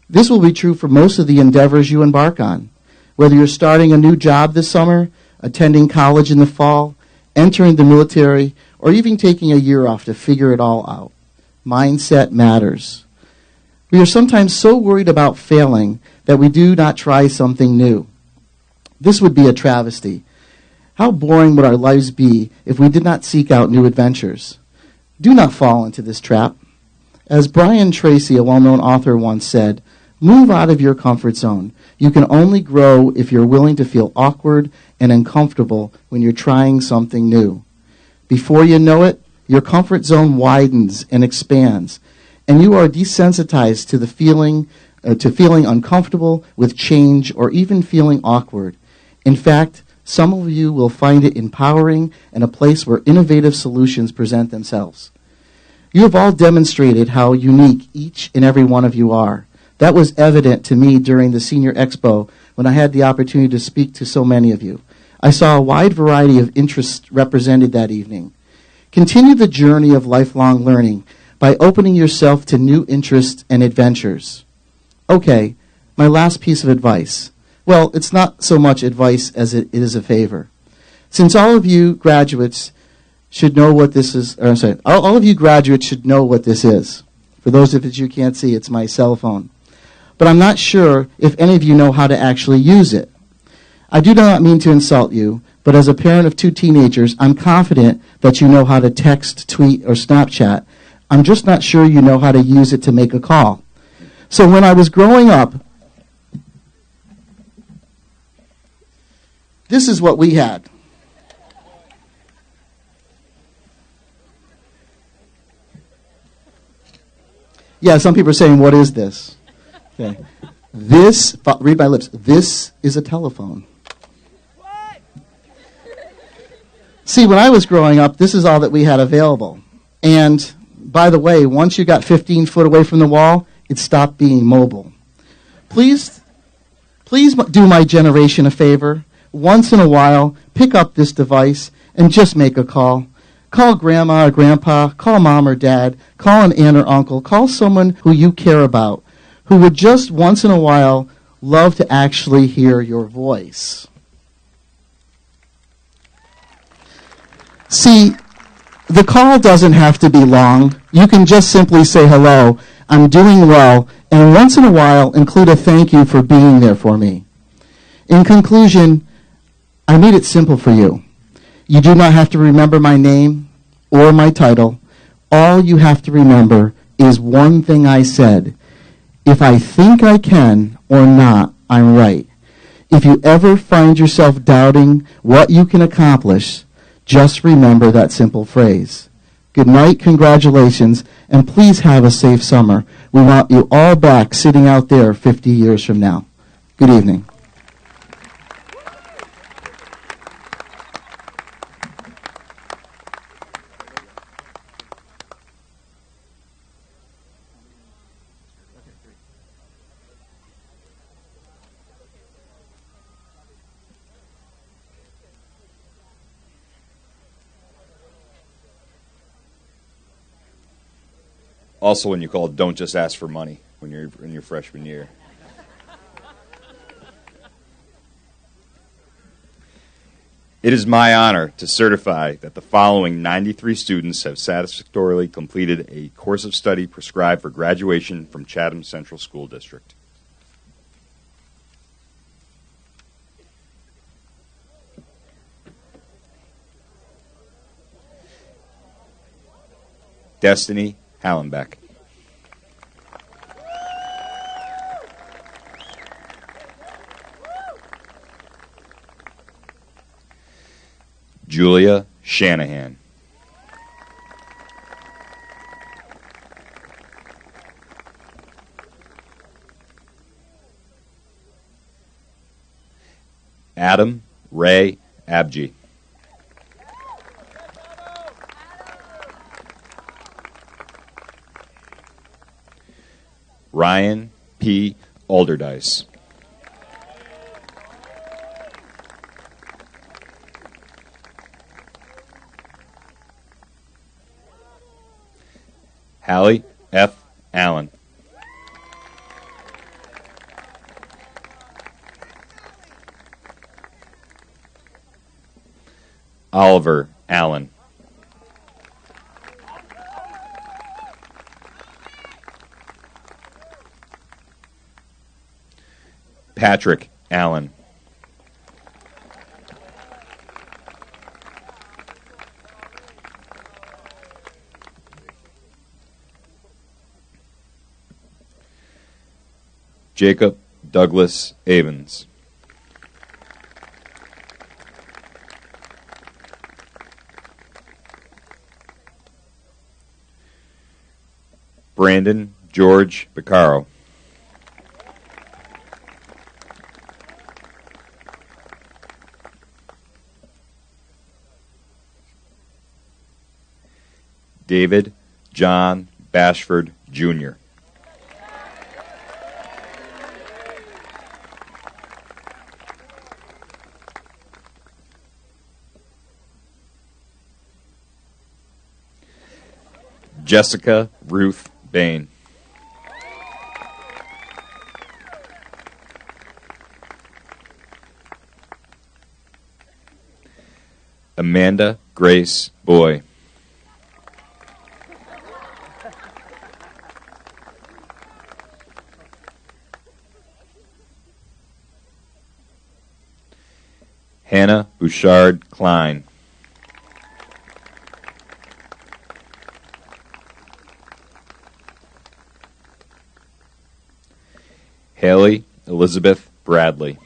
This will be true for most of the endeavors you embark on. Whether you're starting a new job this summer, attending college in the fall, entering the military, or even taking a year off to figure it all out. Mindset matters. We are sometimes so worried about failing that we do not try something new. This would be a travesty. How boring would our lives be if we did not seek out new adventures? Do not fall into this trap. As Brian Tracy, a well-known author, once said, move out of your comfort zone. You can only grow if you're willing to feel awkward and uncomfortable when you're trying something new. Before you know it, your comfort zone widens and expands, and you are desensitized to the feeling uncomfortable with change or even feeling awkward. In fact, some of you will find it empowering and a place where innovative solutions present themselves. You have all demonstrated how unique each and every one of you are. That was evident to me during the Senior Expo when I had the opportunity to speak to so many of you. I saw a wide variety of interests represented that evening. Continue the journey of lifelong learning by opening yourself to new interests and adventures. Okay, my last piece of advice. Well, it's not so much advice as it is a favor. Since all of you graduates should know what this is, all of you graduates should know what this is. For those of you who can't see, it's my cell phone. But I'm not sure if any of you know how to actually use it. I do not mean to insult you, but as a parent of two teenagers, I'm confident that you know how to text, tweet, or Snapchat. I'm just not sure you know how to use it to make a call. So when I was growing up, this is what we had. Yeah, some people are saying, what is this? Okay. This, read my lips, this is a telephone. See, when I was growing up, this is all that we had available. And by the way, once you got 15 foot away from the wall, it stopped being mobile. Please do my generation a favor. Once in a while, pick up this device and just make a call. Call grandma or grandpa, call mom or dad, call an aunt or uncle, call someone who you care about, who would just once in a while love to actually hear your voice. See, the call doesn't have to be long. You can just simply say, hello, I'm doing well, and once in a while include a thank you for being there for me. In conclusion, I made it simple for you. You do not have to remember my name or my title. All you have to remember is one thing I said. If I think I can or not, I'm right. If you ever find yourself doubting what you can accomplish, just remember that simple phrase. Good night, congratulations, and please have a safe summer. We want you all back sitting out there 50 years from now. Good evening. Also, when you call, don't just ask for money when you're in your freshman year. It is my honor to certify that the following 93 students have satisfactorily completed a course of study prescribed for graduation from Chatham Central School District. Destiny Hallenbeck. Julia Shanahan. Adam Ray Abji. Ryan P. Alderdice. Hallie F. Allen. Oliver Allen. Patrick Allen. Jacob Douglas Avens. Brandon George Beccaro. David John Bashford, Jr. Jessica Ruth Bain. Amanda Grace Boy. Hannah Bouchard Klein. Haley Elizabeth Bradley.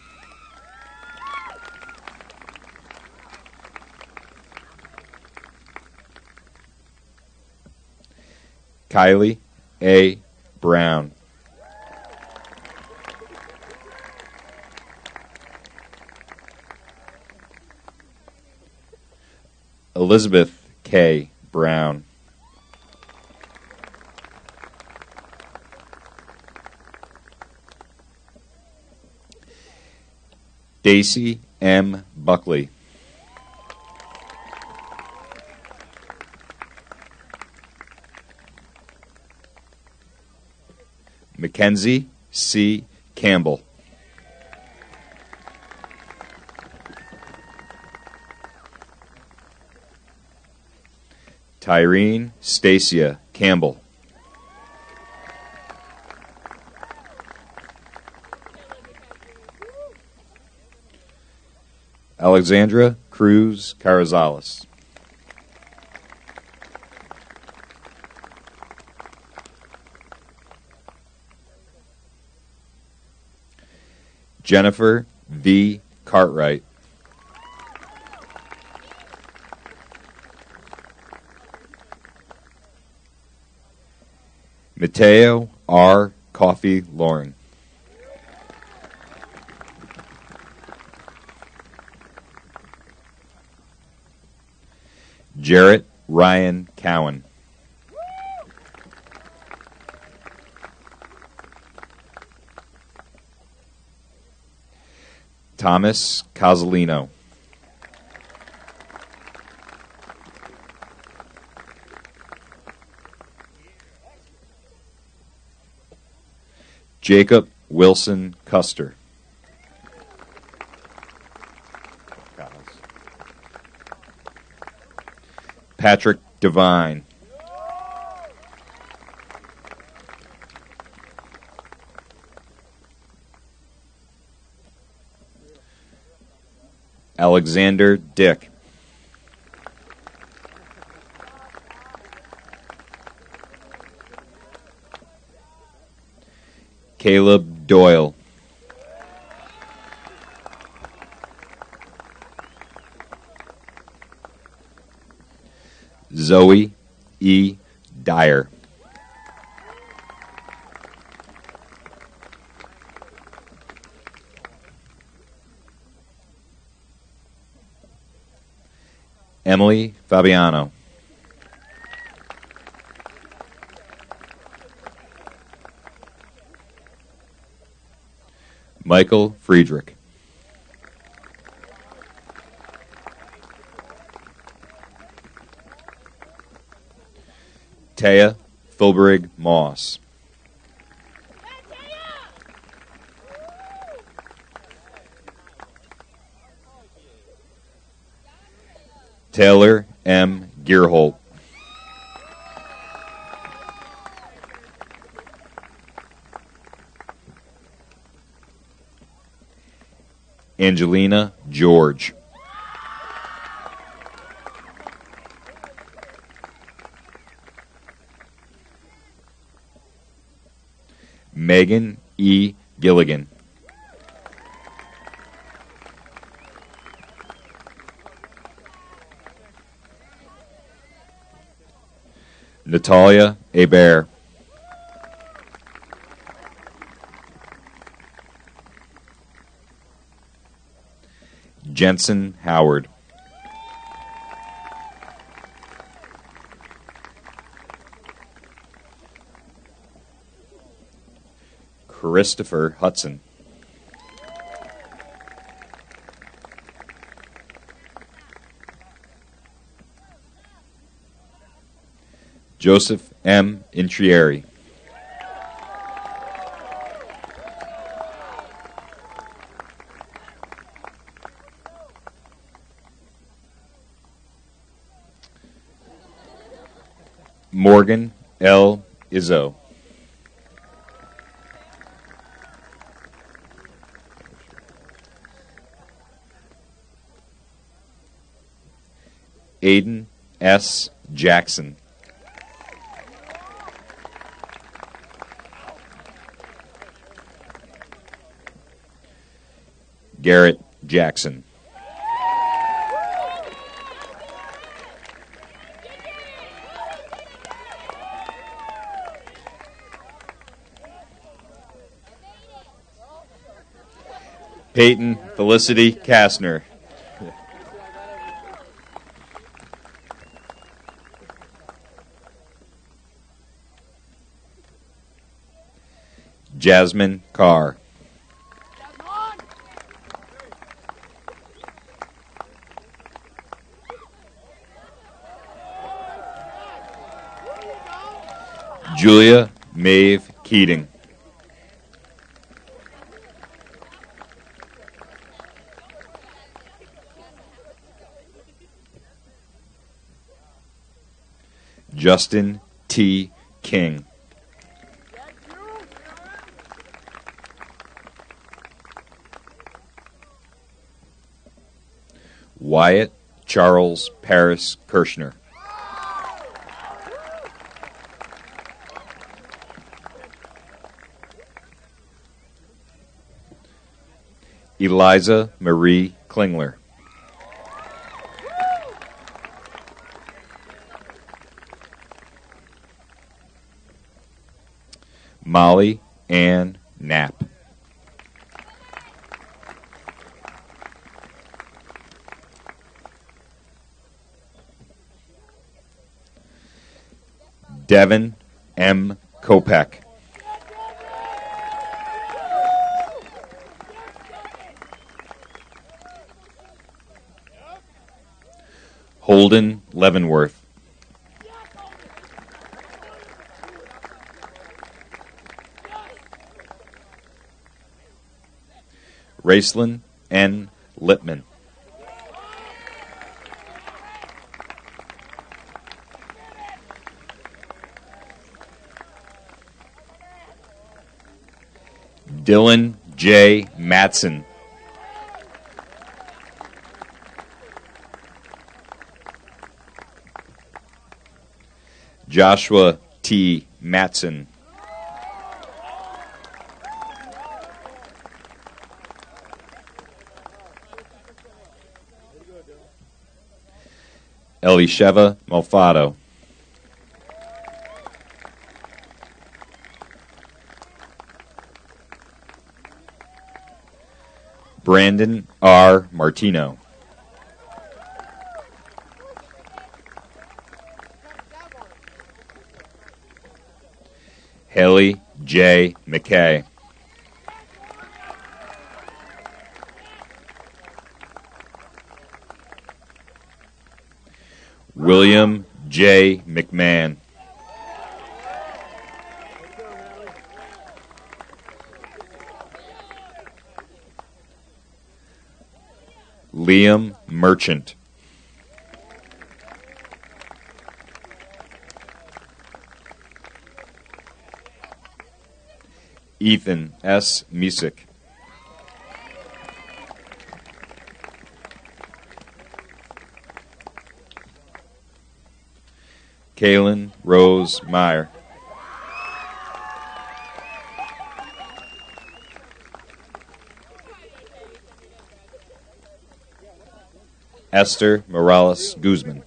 Kylie A. Brown. Elizabeth K. Brown. Daisy M. Buckley. Mackenzie C. Campbell. Tyreen Stacia Campbell. Alexandra Cruz Carrizales. Jennifer V. Cartwright. Mateo R. Coffey Loring. Jarrett Ryan Cowan. Thomas Casalino. Jacob Wilson Custer. Patrick Devine. Alexander Dick. Caleb Doyle. Zoe E. Dyer. Emily Fabiano. Michael Friedrich. Taya Fulbrig Moss. Taylor M. Gearholt. Angelina George. Megan E. Gilligan. Natalia Hebert. Jensen Howard. Christopher Hudson. Joseph M. Intrieri. Morgan L. Izzo. Aiden S. Jackson. Garrett Jackson. Peyton Felicity Kastner. Jasmine Carr. Julia Maeve Keating. Justin T. King. Wyatt Charles Paris Kirshner. Eliza Marie Klingler. Molly Ann Knapp. Devin M. Kopek. Holden Leavenworth. Raceland N. Lippman. Dylan J. Matson. Joshua T. Matson. Elisheva Malfado. Brandon R. Martino. Haley J. McKay. William J. McMahon. Liam Merchant. Ethan S. Musick. Kaylin Rose Meyer. Esther Morales Guzman.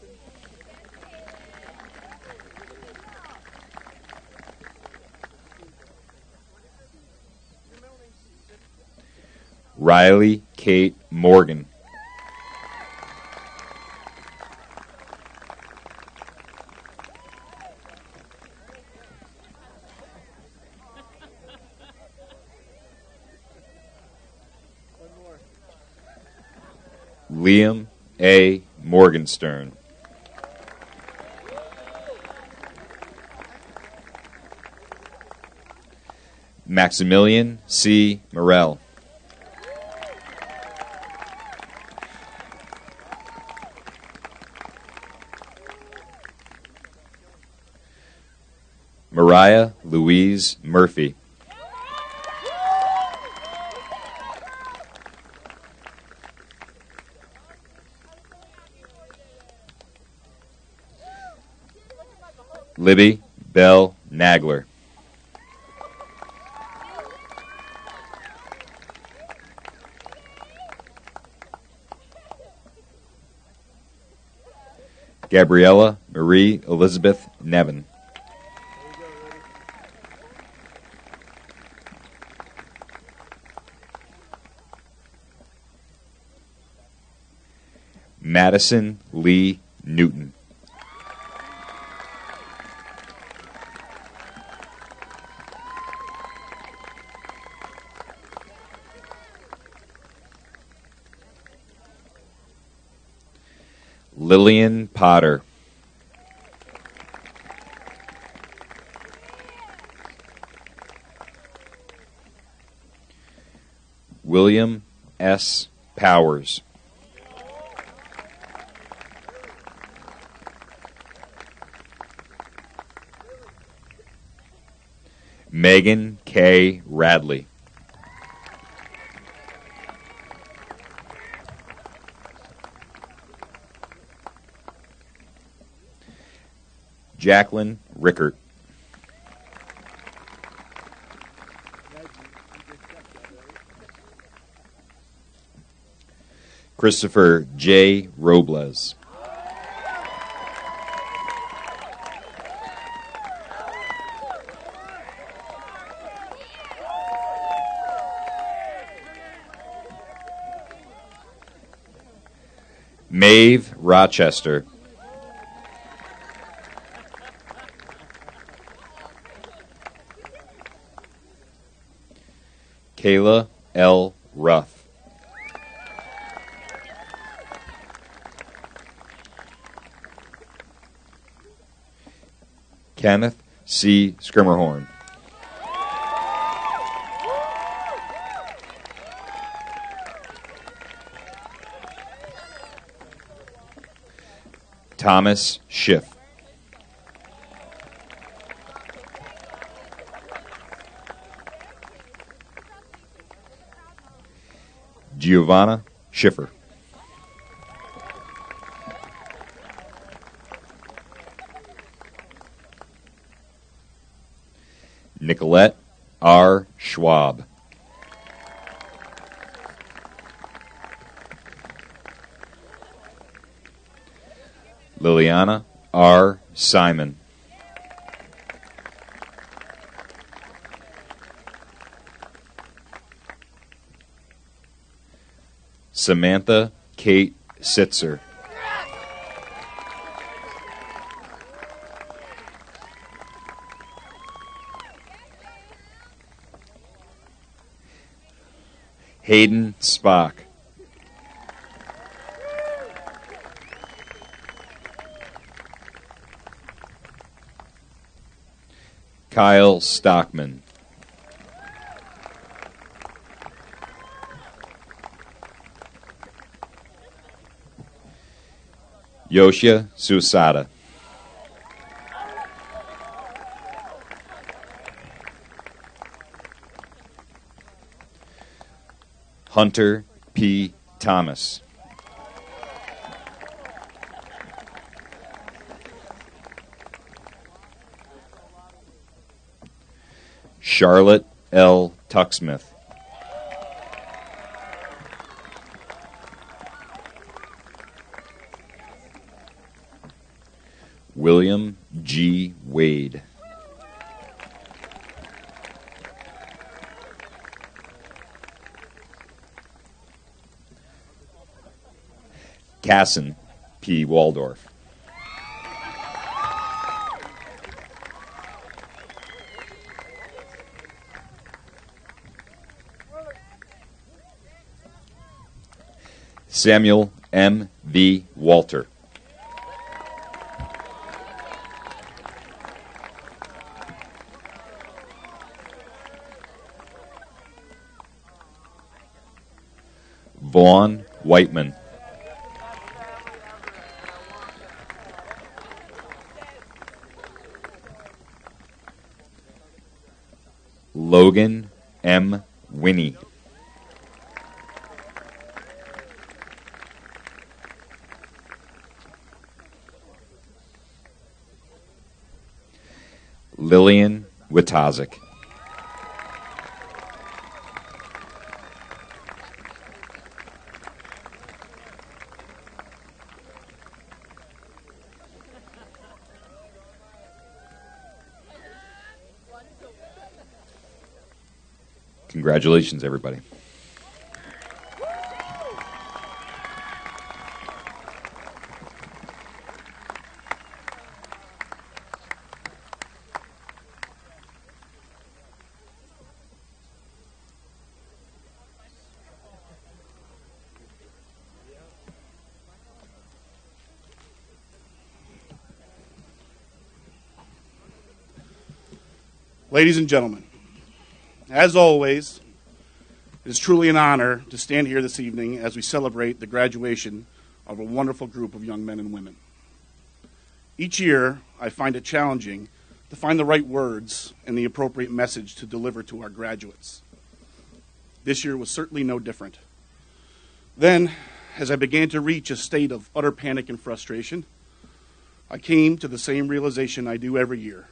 Riley Kate Morgan. Liam A. Morgenstern. Maximilian C. Morell. Mariah Louise Murphy. Libby Bell Nagler. Gabriella Marie Elizabeth Nevin. Madison Lee Newton. Lillian Potter. William S. Powers. Megan K. Radley. Jacqueline Rickert. Christopher J. Robles. Maeve Rochester. Kayla L. Ruff. Kenneth C. Skrimmerhorn. Thomas Schiff. Giovanna Schiffer. Nicolette R. Schwab. Liliana R. Simon. Samantha Kate Sitzer. Hayden Spock. Kyle Stockman. Yoshia Susada. Hunter P. Thomas. Charlotte L. Tucksmith. William G. Wade. Casson P. Waldorf. Samuel M. V. Walter. Vaughn Whiteman. Logan M. Winnie. Lillian Witazik. Congratulations, everybody. Ladies and gentlemen, as always, it is truly an honor to stand here this evening as we celebrate the graduation of a wonderful group of young men and women. Each year, I find it challenging to find the right words and the appropriate message to deliver to our graduates. This year was certainly no different. Then, as I began to reach a state of utter panic and frustration, I came to the same realization I do every year.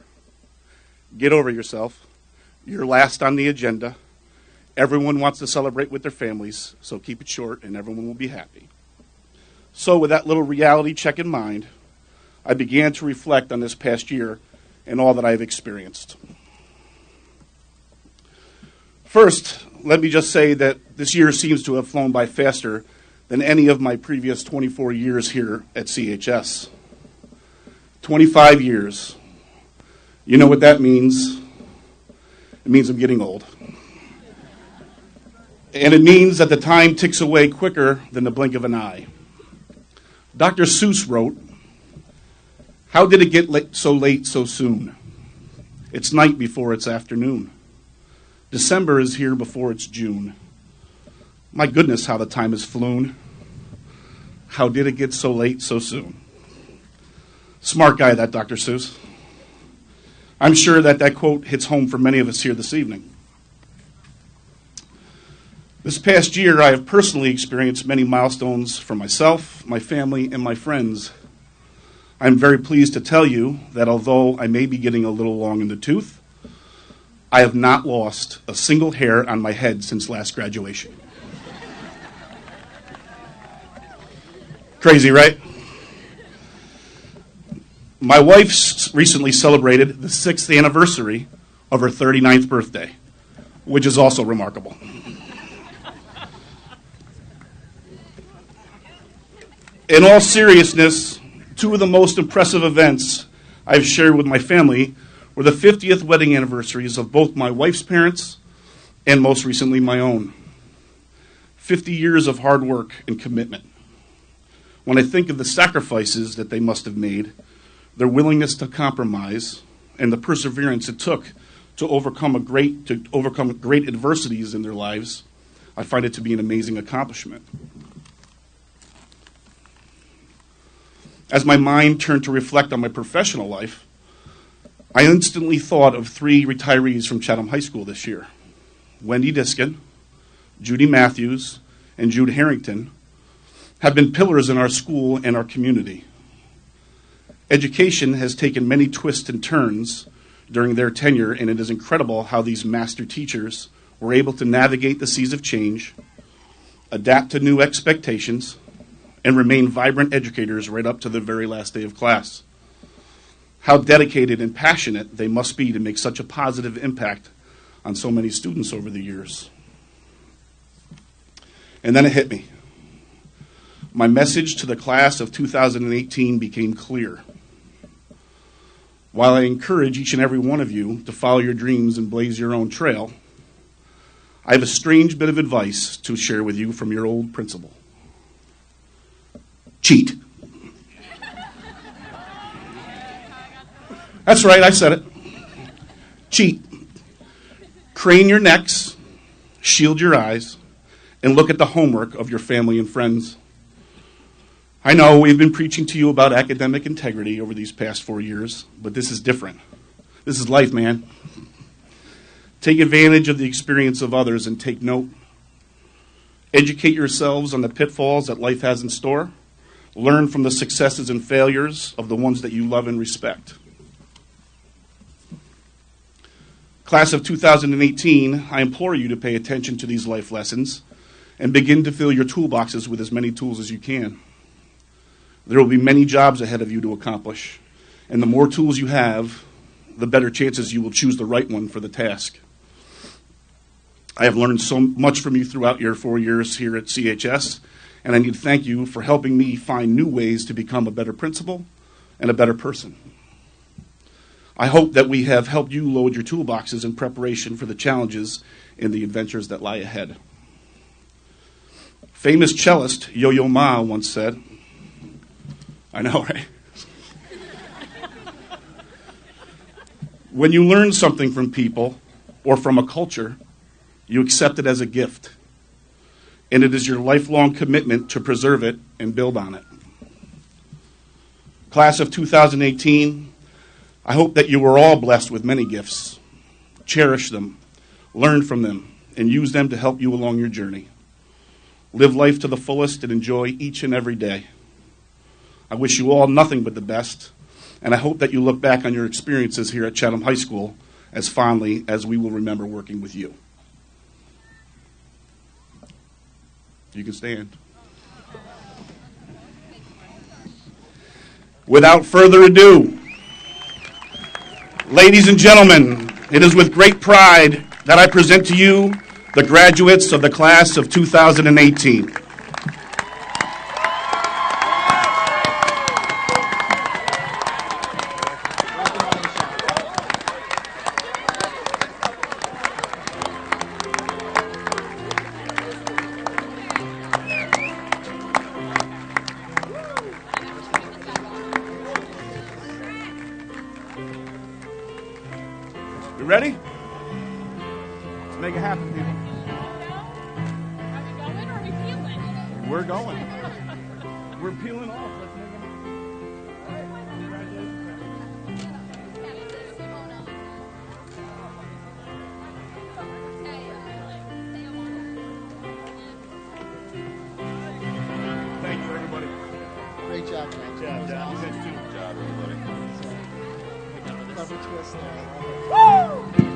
Get over yourself. You're last on the agenda. Everyone wants to celebrate with their families, so keep it short and everyone will be happy. So with that little reality check in mind, I began to reflect on this past year and all that I've experienced. First, let me just say that this year seems to have flown by faster than any of my previous 24 years here at CHS. 25 years. You know what that means? It means I'm getting old. And it means that the time ticks away quicker than the blink of an eye. Dr. Seuss wrote, "How did it get late so soon? It's night before it's afternoon. December is here before it's June. My goodness, how the time has flown. How did it get so late so soon?" Smart guy, that Dr. Seuss. I'm sure that quote hits home for many of us here this evening. This past year, I have personally experienced many milestones for myself, my family, and my friends. I'm very pleased to tell you that although I may be getting a little long in the tooth, I have not lost a single hair on my head since last graduation. Crazy, right? My wife recently celebrated the 6th anniversary of her 39th birthday, which is also remarkable. In all seriousness, two of the most impressive events I've shared with my family were the 50th wedding anniversaries of both my wife's parents and most recently my own. 50 years of hard work and commitment. When I think of the sacrifices that they must have made, their willingness to compromise, and the perseverance it took to overcome great adversities in their lives, I find it to be an amazing accomplishment. As my mind turned to reflect on my professional life, I instantly thought of 3 retirees from Chatham High School this year. Wendy Diskin, Judy Matthews, and Jude Harrington have been pillars in our school and our community. Education has taken many twists and turns during their tenure, and it is incredible how these master teachers were able to navigate the seas of change, adapt to new expectations, and remain vibrant educators right up to the very last day of class. How dedicated and passionate they must be to make such a positive impact on so many students over the years. And then it hit me. My message to the class of 2018 became clear. While I encourage each and every one of you to follow your dreams and blaze your own trail, I have a strange bit of advice to share with you from your old principal. Cheat. That's right, I said it. Cheat. Crane your necks, shield your eyes, and look at the homework of your family and friends. I know we've been preaching to you about academic integrity over these past 4 years, but this is different. This is life, man. Take advantage of the experience of others and take note. Educate yourselves on the pitfalls that life has in store. Learn from the successes and failures of the ones that you love and respect. Class of 2018, I implore you to pay attention to these life lessons and begin to fill your toolboxes with as many tools as you can. There will be many jobs ahead of you to accomplish, and the more tools you have, the better chances you will choose the right one for the task. I have learned so much from you throughout your 4 years here at CHS, and I need to thank you for helping me find new ways to become a better principal and a better person. I hope that we have helped you load your toolboxes in preparation for the challenges and the adventures that lie ahead. Famous cellist Yo-Yo Ma once said, I know, right? When you learn something from people or from a culture, you accept it as a gift. And it is your lifelong commitment to preserve it and build on it. Class of 2018, I hope that you were all blessed with many gifts. Cherish them, learn from them, and use them to help you along your journey. Live life to the fullest and enjoy each and every day. I wish you all nothing but the best, and I hope that you look back on your experiences here at Chatham High School as fondly as we will remember working with you. You can stand. Without further ado, ladies and gentlemen, it is with great pride that I present to you the graduates of the class of 2018. You ready? Let's make it happen, people. Are we going or are we peeling? We're going. We're peeling off. Let's make it happen. All right. Congratulations. Thank you, everybody. Great job, man. Good job, John. You guys too. Good job, everybody. Clever twist there. Woo!